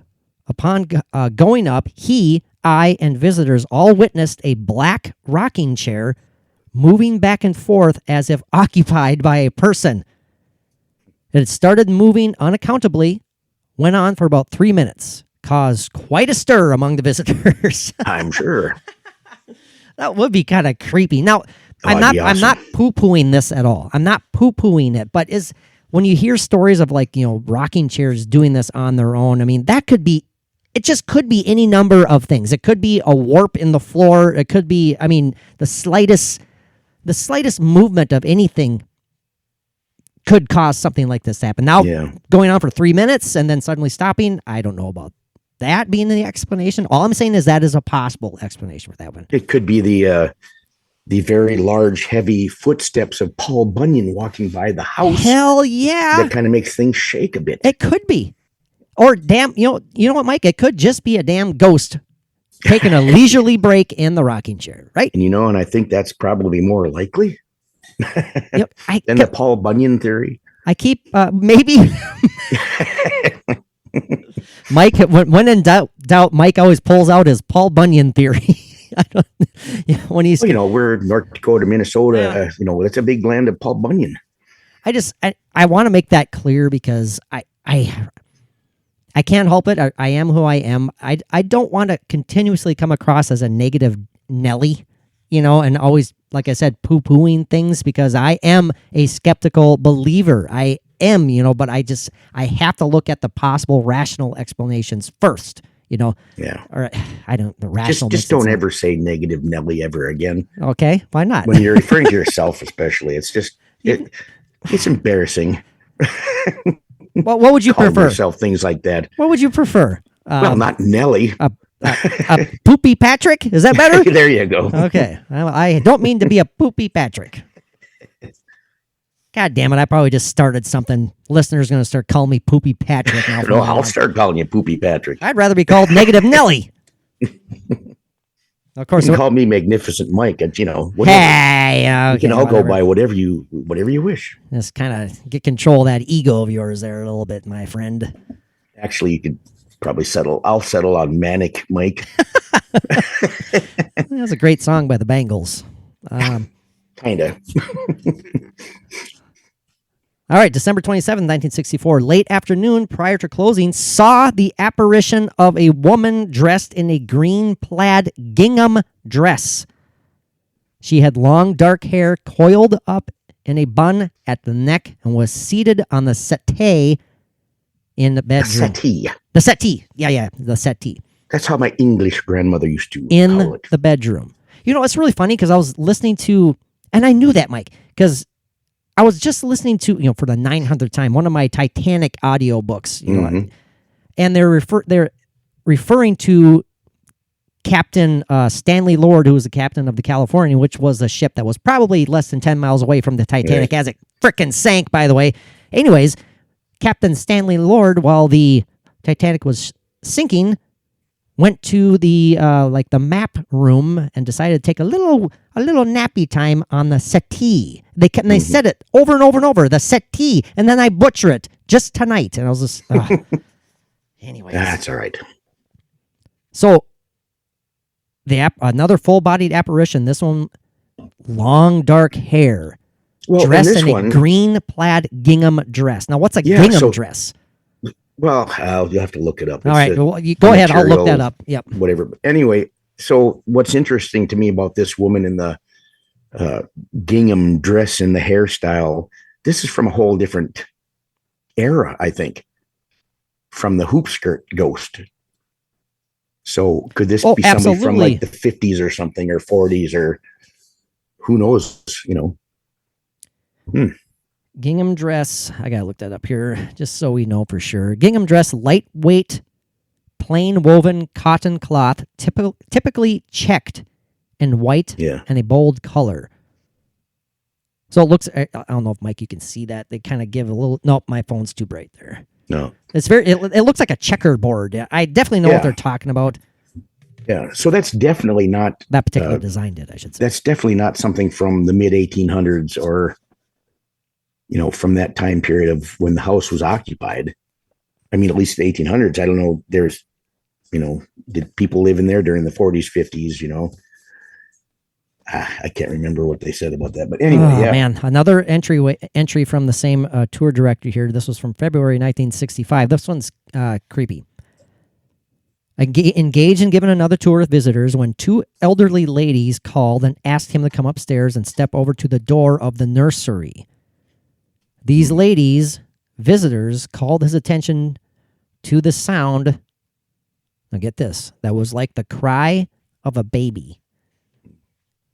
Upon going up, I, and visitors all witnessed a black rocking chair moving back and forth as if occupied by a person. It had started moving unaccountably, went on for about 3 minutes, caused quite a stir among the visitors. I'm sure. That would be kind of creepy. Now, I'm not poo-pooing this at all. I'm not poo-pooing it, but when you hear stories of rocking chairs doing this on their own, I mean, it just could be any number of things. It could be a warp in the floor. It could be, the slightest movement of anything could cause something like this to happen. Now, going on for 3 minutes and then suddenly stopping, I don't know about that being the explanation. All I'm saying is that is a possible explanation for that one. It could be the very large, heavy footsteps of Paul Bunyan walking by the house. Hell yeah! That kind of makes things shake a bit. It could be, or damn, you know what, Mike? It could just be a damn ghost taking a leisurely break in the rocking chair, right? And I think that's probably more likely. Yep, than the Paul Bunyan theory. I keep maybe. Mike, when in doubt, Mike always pulls out his Paul Bunyan theory. When he's, we're North Dakota, Minnesota. It's a big land of Paul Bunyan. I want to make that clear, because I can't help it. I am who I am. I don't want to continuously come across as a negative Nelly. and always, like I said, poo-pooing things because I am a skeptical believer. I am, but I have to look at the possible rational explanations first, Yeah. or I don't, the rational. Just don't ever say negative Nelly ever again. Okay. Why not? When you're referring to yourself, especially, it's just, it's embarrassing. Well, what would you Calling prefer? yourself things like that. What would you prefer? Well, not Nelly. A poopy Patrick? Is that better? There you go. Okay. I don't mean to be a poopy Patrick. God damn it. I probably just started something. Listeners going to start calling me Poopy Patrick now. No, I'll start calling you Poopy Patrick. I'd rather be called Negative Nelly. Of course. You can call me Magnificent Mike. Whatever. Hey, okay, you can all whatever. go by whatever you wish. Just kind of get control of that ego of yours there a little bit, my friend. Actually, you could probably settle. I'll settle on Manic Mike. That's a great song by the Bangles. Kind of. All right, December 27, 1964, late afternoon prior to closing, saw the apparition of a woman dressed in a green plaid gingham dress. She had long dark hair coiled up in a bun at the neck and was seated on the settee in the bedroom. Settee. The settee. Yeah, the settee. That's how my English grandmother used to call In it. the bedroom. It's really funny because I was listening to, and I knew that, Mike, because I was just listening to, for the 900th time, one of my Titanic audiobooks, and they're referring to Captain Stanley Lord, who was the captain of the California, which was a ship that was probably less than 10 miles away from the Titanic as it frickin' sank, by the way. Anyways, Captain Stanley Lord, while the Titanic was sinking, went to the the map room and decided to take a little nappy time on the settee. They said it over and over and over, the settee, and then I butcher it just tonight. And I was just, anyways. That's all right. So another full-bodied apparition. This one, long dark hair, dressed in a green plaid gingham dress. Now, what's a gingham dress? Well, you'll have to look it up. All right, you go ahead. I'll look that up. Yep. Whatever. But anyway, so what's interesting to me about this woman in the gingham dress and the hairstyle, this is from a whole different era, I think, from the hoop skirt ghost. So could this be somebody from like the 50s or something, or 40s, or who knows, Gingham dress. I gotta look that up here just so we know for sure. Gingham dress, lightweight, plain woven cotton cloth, typically checked in white and a bold color. So it looks. I don't know if Mike, you can see that. They kind of give a little. Nope, my phone's too bright there. No, it's very. It looks like a checkerboard. I definitely know what they're talking about. Yeah, so that's definitely not that particular design did. I should say that's definitely not something from the mid 1800s or. From that time period of when the house was occupied. I mean, at least the 1800s. I don't know. There's, did people live in there during the 40s, 50s? I can't remember what they said about that. But anyway, man, another entry from the same tour director here. This was from February 1965. This one's creepy. Engaged in giving another tour with visitors when two elderly ladies called and asked him to come upstairs and step over to the door of the nursery. These ladies, visitors, called his attention to the sound. Now get this. That was like the cry of a baby.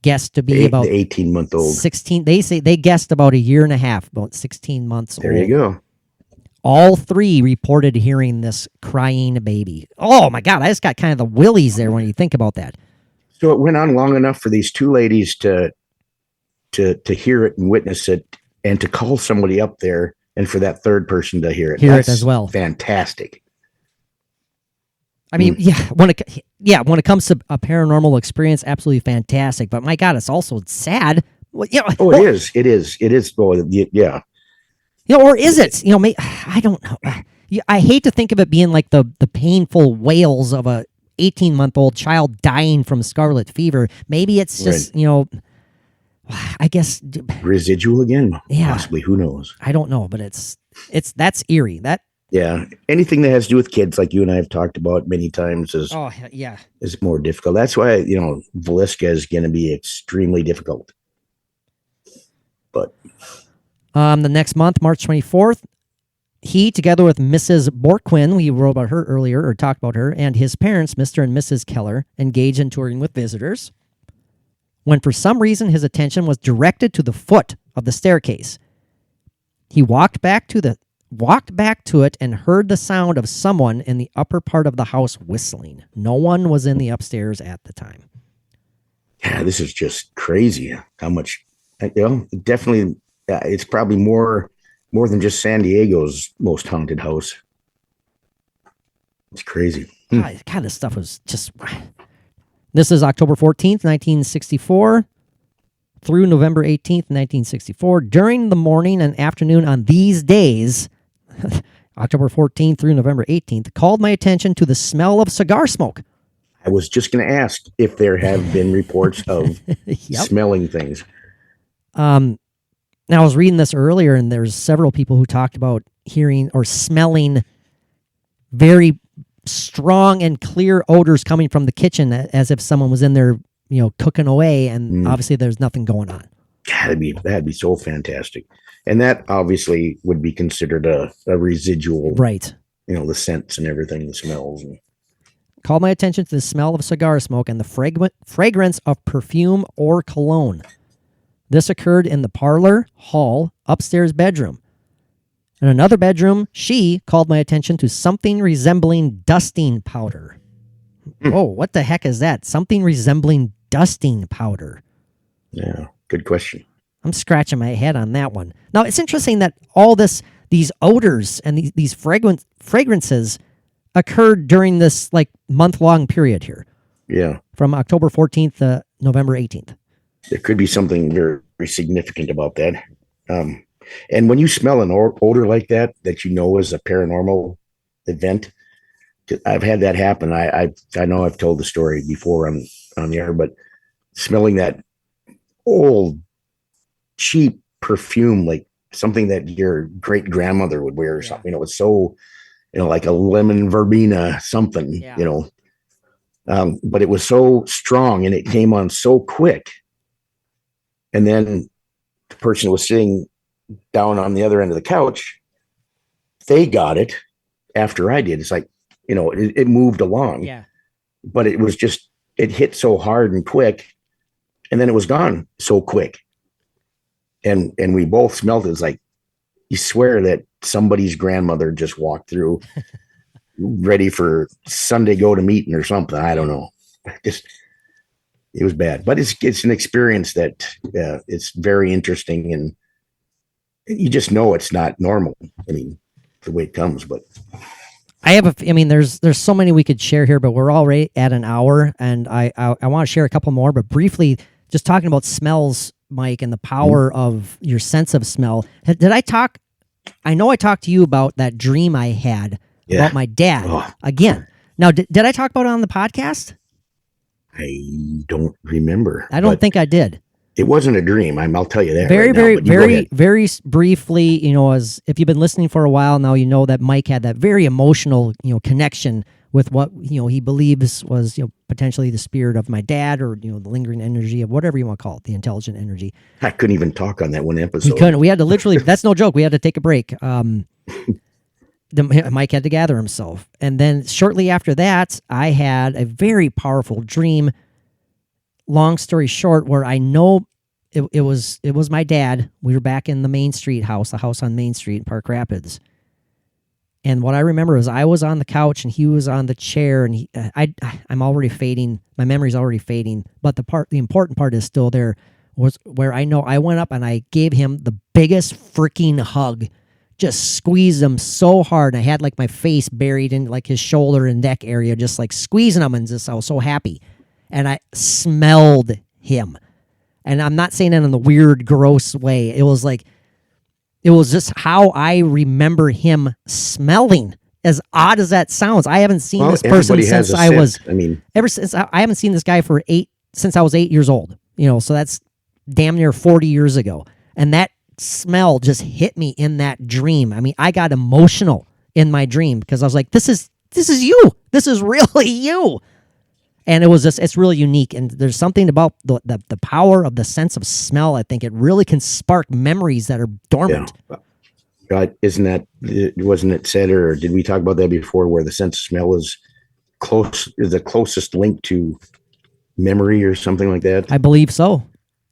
Guessed to be about 18-month-old. 16. They guessed about a year and a half, about 16 months old. There you go. All three reported hearing this crying baby. Oh my God. I just got kind of the willies there when you think about that. So it went on long enough for these two ladies to hear it and witness it, and to call somebody up there, and for that third person to hear it. Hear it as well. Fantastic. I mean, when it comes to a paranormal experience, absolutely fantastic. But my God, it's also sad. It is. Well, yeah. Or is it? I don't know. I hate to think of it being like the painful wails of a 18-month-old child dying from scarlet fever. Maybe it's just, I guess residual again. Yeah. Possibly. Who knows? I don't know, but that's eerie. That Yeah. Anything that has to do with kids, like you and I have talked about many times, is yeah. is more difficult. That's why, Velisca is going to be extremely difficult. But The next month, March 24th, he, together with Mrs. Borquin, we wrote about her earlier, or talked about her, and his parents, Mr. and Mrs. Keller, engaged in touring with visitors, when for some reason his attention was directed to the foot of the staircase. He walked back to it and heard the sound of someone in the upper part of the house whistling. No one was in the upstairs at the time. yeah, this is just crazy. How much, definitely, it's probably more than just San Diego's most haunted house. It's crazy. God, this stuff was just... This is October 14th, 1964 through November 18th, 1964. During the morning and afternoon on these days, October 14th through November 18th, called my attention to the smell of cigar smoke. I was just going to ask if there have been reports of smelling things. Now, I was reading this earlier, and there's several people who talked about hearing or smelling very strong and clear odors coming from the kitchen, as if someone was in there, cooking away, and obviously there's nothing going on. That'd be so fantastic. And that obviously would be considered a residual, right? The scents and everything, the smells. Called my attention to the smell of cigar smoke and the fragrance of perfume or cologne. This occurred in the parlor, hall, upstairs bedroom. In another bedroom, she called my attention to something resembling dusting powder. Oh, what the heck is that? Something resembling dusting powder. Yeah, good question. I'm scratching my head on that one. Now, it's interesting that all these odors and these fragrances occurred during this month-long period here. Yeah. From October 14th to November 18th. There could be something very, very significant about that. And when you smell an odor like that is a paranormal event, I've had that happen. I know I've told the story before on the air, but smelling that old, cheap perfume, like something that your great grandmother would wear or something, it's so, like a lemon verbena something, but it was so strong and it came on so quick. And then the person was sitting down on the other end of the couch. They got it after I did. It's like, it moved along, but it was just, it hit so hard and quick, and then it was gone so quick. And we both smelled it. It's like, you swear that somebody's grandmother just walked through ready for Sunday go to meeting or something. I don't know. It was bad, but it's an experience that it's very interesting, and you just know it's not normal. I mean, the way it comes, but there's so many we could share here, but we're already at an hour, and I want to share a couple more, but briefly, just talking about smells, Mike, and the power of your sense of smell. I know I talked to you about that dream I had about my dad again. Now, did I talk about it on the podcast? I don't remember. I don't think I did. It wasn't a dream. I'll tell you that. Very briefly, as if you've been listening for a while now, you know that Mike had that very emotional, connection with what, he believes was, potentially the spirit of my dad, or, the lingering energy of whatever you want to call it, the intelligent energy. I couldn't even talk on that one episode. We couldn't. We had to literally, that's no joke. We had to take a break. Mike had to gather himself. And then shortly after that, I had a very powerful dream, long story short, where I know it was my dad. We were back in the Main Street house, the house on Main Street in Park Rapids. And what I remember is I was on the couch and he was on the chair, and I'm already fading. My memory's already fading, but the important part is still there, was where I know I went up and I gave him the biggest freaking hug. Just squeezed him so hard. I had my face buried in his shoulder and neck area, just squeezing him, and I was so happy. And I smelled him. And I'm not saying that in the weird, gross way. It was just how I remember him smelling. As odd as that sounds, I haven't seen this person since I haven't seen this guy since I was 8 years old. So that's damn near 40 years ago. And that smell just hit me in that dream. I got emotional in my dream because I was like, this is you. This is really you. And it's really unique. And there's something about the power of the sense of smell. I think it really can spark memories that are dormant. Yeah. God, wasn't it said, or did we talk about that before, where the sense of smell is the closest link to memory or something like that? I believe so.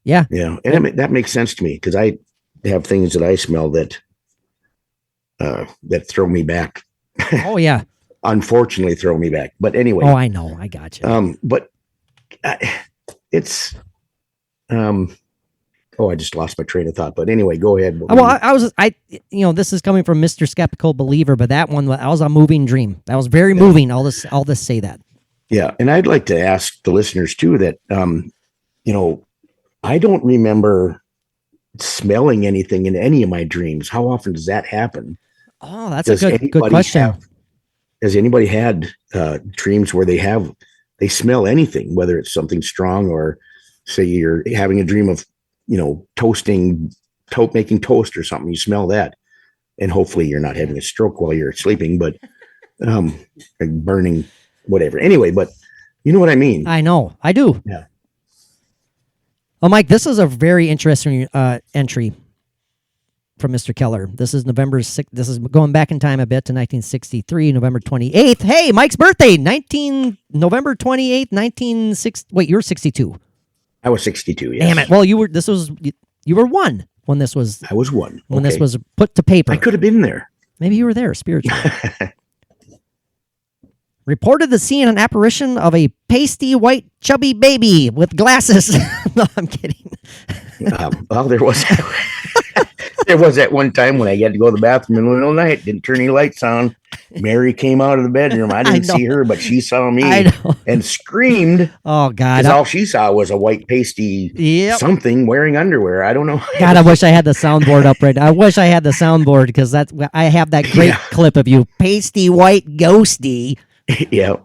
Yeah. Yeah. And that makes sense to me because I have things that I smell that throw me back. Oh, yeah. Unfortunately, throw me back. But anyway. Oh, I know. I got you. But it's I just lost my train of thought. But anyway, go ahead. Well, this is coming from Mr. Skeptical Believer, but that was a moving dream. That was very moving. I'll just say that. Yeah, and I'd like to ask the listeners too that I don't remember smelling anything in any of my dreams. How often does that happen? Oh, that's a good question. Has anybody had dreams where they smell anything, whether it's something strong or say you're having a dream of, making toast or something, you smell that. And hopefully you're not having a stroke while you're sleeping, but like burning, whatever. Anyway, but you know what I mean? I know. I do. Yeah. Well, Mike, this is a very interesting entry from Mr. Keller. This is November 6th. This is going back in time a bit to 1963, November 28th. Hey, Mike's birthday, November 28th, 1960. Wait, you're 62. I was 62, yes. Damn it. Well, you were one when this was. I was one. When this was put to paper. I could have been there. Maybe you were there spiritually. Reported the scene an apparition of a pasty white chubby baby with glasses. No, I'm kidding. Well, there was that one time when I had to go to the bathroom in the middle of the night, didn't turn any lights on. Mary came out of the bedroom. I didn't see her, but she saw me and screamed. Oh, God. All she saw was a white pasty something wearing underwear. I don't know. God, I wish I had the soundboard up right now. I wish I had the soundboard because I have that great clip of you. Pasty white ghosty. Yeah.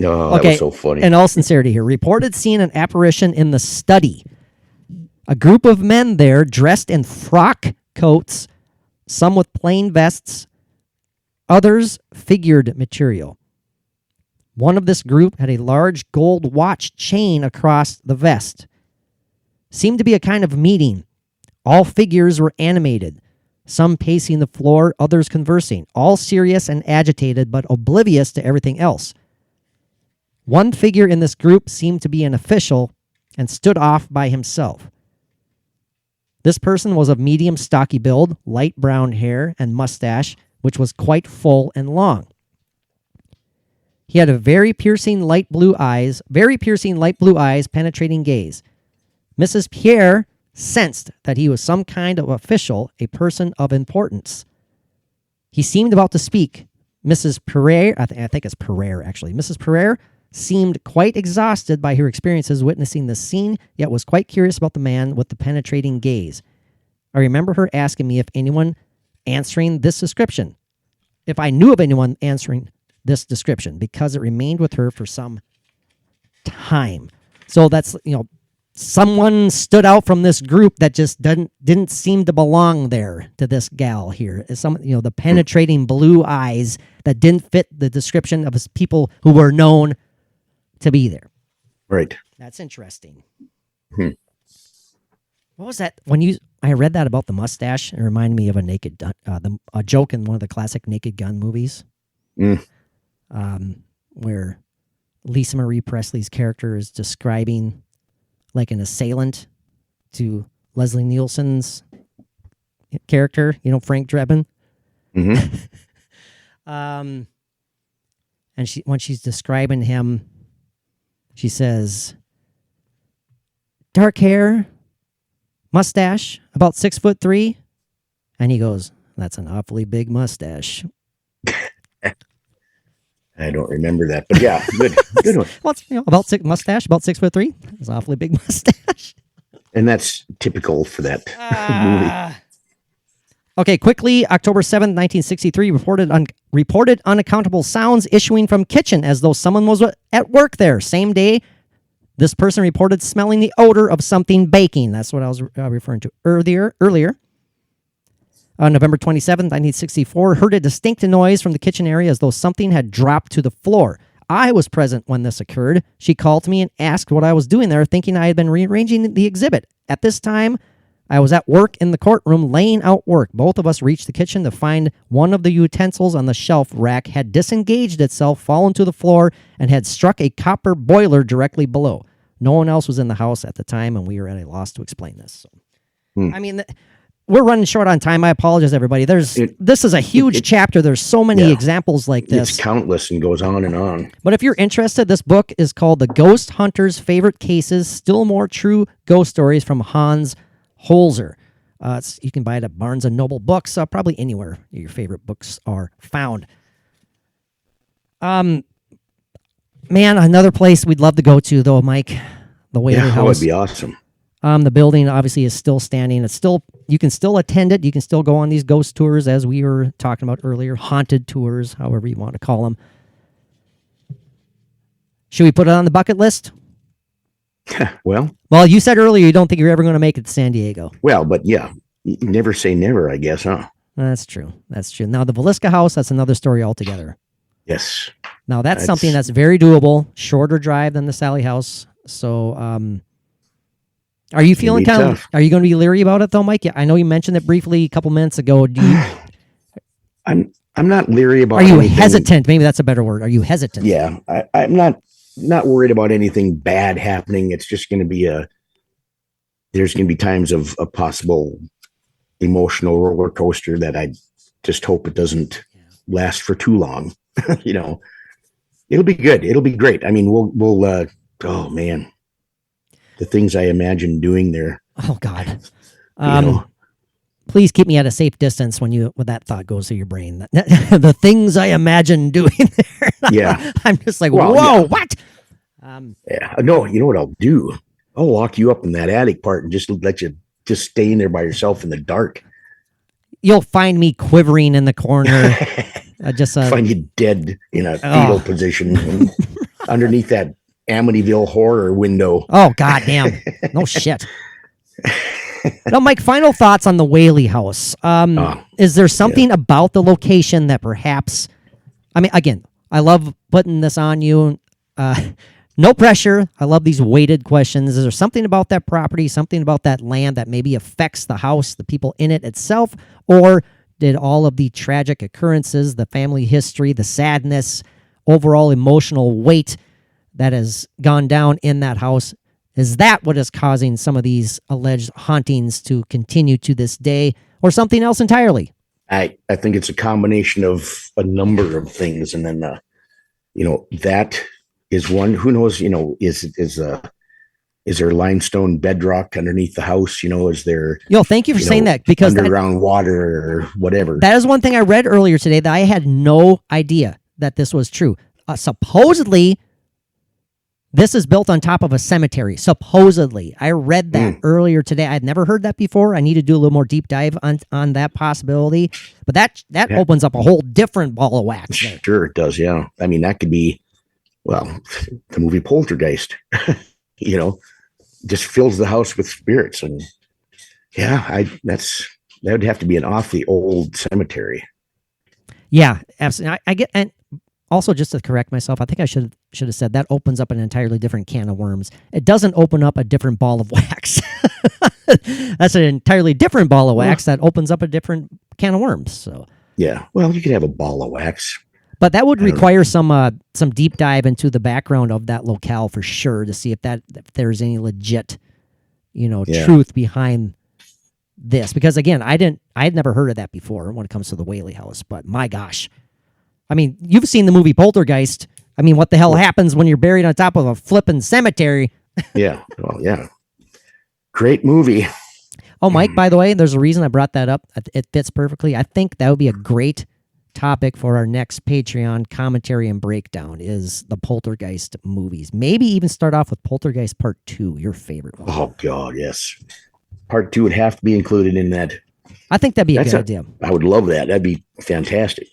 Oh, that was so funny. In all sincerity here, reported seeing an apparition in the study. A group of men there dressed in frock coats, some with plain vests, others figured material. One of this group had a large gold watch chain across the vest. Seemed to be a kind of meeting. All figures were animated. Some pacing the floor, others conversing, all serious and agitated, but oblivious to everything else. One figure in this group seemed to be an official and stood off by himself. This person was of medium stocky build, light brown hair and mustache, which was quite full and long. He had a very piercing light blue eyes, penetrating gaze. Mrs. Pierre sensed that he was some kind of official, a person of importance. He seemed about to speak. Mrs. Pereire, I think it's Pereire actually. Mrs. Pereire seemed quite exhausted by her experiences witnessing the scene, yet was quite curious about the man with the penetrating gaze. I remember her asking me if anyone answering this description, if I knew of anyone answering this description, because it remained with her for some time. So that's, someone stood out from this group that just didn't seem to belong there to this gal here. The penetrating blue eyes that didn't fit the description of people who were known to be there. Right. That's interesting. What was that? I read that about the mustache, it reminded me of a joke in one of the classic Naked Gun movies, where Lisa Marie Presley's character is describing like an assailant to Leslie Nielsen's character, Frank Drebin. Mm-hmm. And when she's describing him, she says, dark hair, mustache, about 6'3", and he goes, "That's an awfully big mustache." I don't remember that, but yeah, good one. Well, about 6'3". It's an awfully big mustache. And that's typical for that movie. Okay, quickly, October 7th, 1963, reported unaccountable sounds issuing from kitchen as though someone was at work there. Same day, this person reported smelling the odor of something baking. That's what I was referring to earlier. On November 27th, 1964, heard a distinct noise from the kitchen area as though something had dropped to the floor. I was present when this occurred. She called me and asked what I was doing there, thinking I had been rearranging the exhibit. At this time, I was at work in the courtroom laying out work. Both of us reached the kitchen to find one of the utensils on the shelf rack had disengaged itself, fallen to the floor, and had struck a copper boiler directly below. No one else was in the house at the time, and we were at a loss to explain this. So, I mean, we're running short on time. I apologize, everybody. This is a huge chapter. There's so many examples like this. It's countless and goes on and on. But if you're interested, this book is called The Ghost Hunter's Favorite Cases, Still More True Ghost Stories from Hans Holzer. You can buy it at Barnes & Noble Books, probably anywhere your favorite books are found. Man, another place we'd love to go to, though, Mike, the Whaley House. That would be awesome. The building obviously is still standing. You can still attend it. You can still go on these ghost tours, as we were talking about earlier, haunted tours, however you want to call them. Should we put it on the bucket list? Well, you said earlier you don't think you're ever going to make it to San Diego. Well, but yeah, never say never, I guess, huh? That's true. That's true. Now, the Villisca House, that's another story altogether. Yes. Now, that's something that's very doable, shorter drive than the Sally House. So, are you feeling are you going to be leery about it though, Mike? I know you mentioned it briefly a couple minutes ago. I'm not leery about Are you anything. hesitant? Maybe that's a better word. Are you hesitant? Yeah. I'm not worried about anything bad happening. It's just going to be there's going to be times of a possible emotional roller coaster that I just hope it doesn't last for too long. It'll be good. It'll be great. I mean, we'll oh man, the things I imagine doing there. Oh God. Please keep me at a safe distance when that thought goes through your brain. The things I imagine doing there. Yeah. I'm just like, whoa, what? Yeah. No, you know what I'll do? I'll lock you up in that attic part and just let you just stay in there by yourself in the dark. You'll find me quivering in the corner. Find you dead in a fetal position underneath that Amityville horror window. Oh, goddamn. No shit. Now, Mike, final thoughts on the Whaley House. Is there something about the location that perhaps, I mean, again, I love putting this on you. No pressure. I love these weighted questions. Is there something about that property, something about that land that maybe affects the house, the people in it itself? Or did all of the tragic occurrences, the family history, the sadness, overall emotional weight that has gone down in that house, is that what is causing some of these alleged hauntings to continue to this day, or something else entirely? I think it's a combination of a number of things. And then, that is one. Who knows, is there limestone bedrock underneath the house? Is there... thank you for saying that, because underground water or whatever. That is one thing I read earlier today that I had no idea that this was true. Supposedly, this is built on top of a cemetery. Supposedly. I read that earlier today. I'd never heard that before. I need to do a little more deep dive on that possibility. But that opens up a whole different ball of wax there. Sure it does, yeah. I mean, that could be, the movie Poltergeist, just fills the house with spirits. And that would have to be an awfully old cemetery. Yeah, absolutely. I get, and also, just to correct myself, I think I should have said that opens up an entirely different can of worms. It doesn't open up a different ball of wax. That's an entirely different ball of wax that opens up a different can of worms. So yeah, well, you could have a ball of wax, but that would require some deep dive into the background of that locale for sure to see if there's any legit, truth behind this. Because again, I had never heard of that before when it comes to the Whaley House. But my gosh. I mean, you've seen the movie Poltergeist. I mean, what the hell happens when you're buried on top of a flippin' cemetery? Yeah. Well, yeah. Great movie. Oh, Mike, by the way, there's a reason I brought that up. It fits perfectly. I think that would be a great topic for our next Patreon commentary and breakdown is the Poltergeist movies. Maybe even start off with Poltergeist Part 2, your favorite one. Oh, God, yes. Part 2 would have to be included in that. I think that'd be a good idea. I would love that. That'd be fantastic.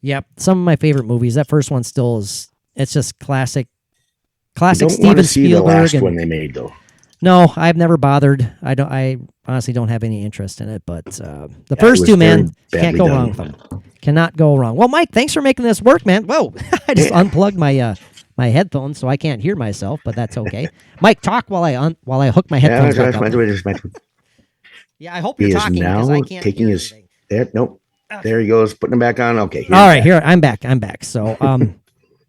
Yep, some of my favorite movies. That first one still is. It's just classic Steven Spielberg. The last one they made though. No, I've never bothered. I honestly don't have any interest in it. But the it first was two, man, very can't badly go done. wrong with them. Cannot go wrong. Well, Mike, thanks for making this work, man. Whoa, I just unplugged my my headphones, so I can't hear myself, but that's okay. Mike, talk while I hook my headphones back up. Yeah, I hope He you're is talking because I now can't taking hear his. anything. There, nope. There he goes, putting them back on. Okay. All right, here I'm back. I'm back. So,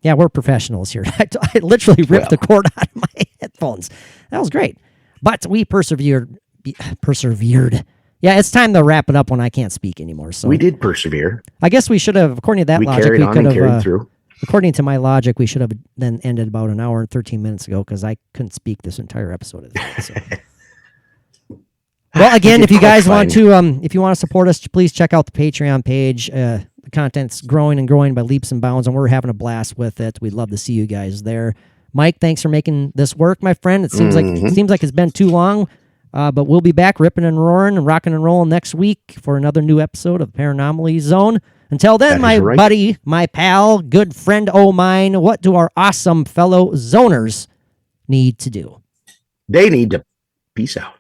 yeah, we're professionals here. I literally ripped the cord out of my headphones. That was great, but we persevered. Yeah, it's time to wrap it up when I can't speak anymore. So we did persevere. I guess we should have, according to that We logic, carried we on could and carried have. through. According to my logic, we should have then ended about an hour and 13 minutes ago because I couldn't speak this entire episode of that. So. Well, again, if you guys want to, if you want to support us, please check out the Patreon page. The content's growing and growing by leaps and bounds, and we're having a blast with it. We'd love to see you guys there. Mike, thanks for making this work, my friend. It seems like it's been too long, but we'll be back ripping and roaring and rocking and rolling next week for another new episode of Paranormal Zone. Until then, my buddy, my pal, good friend o' mine, what do our awesome fellow zoners need to do? They need to peace out.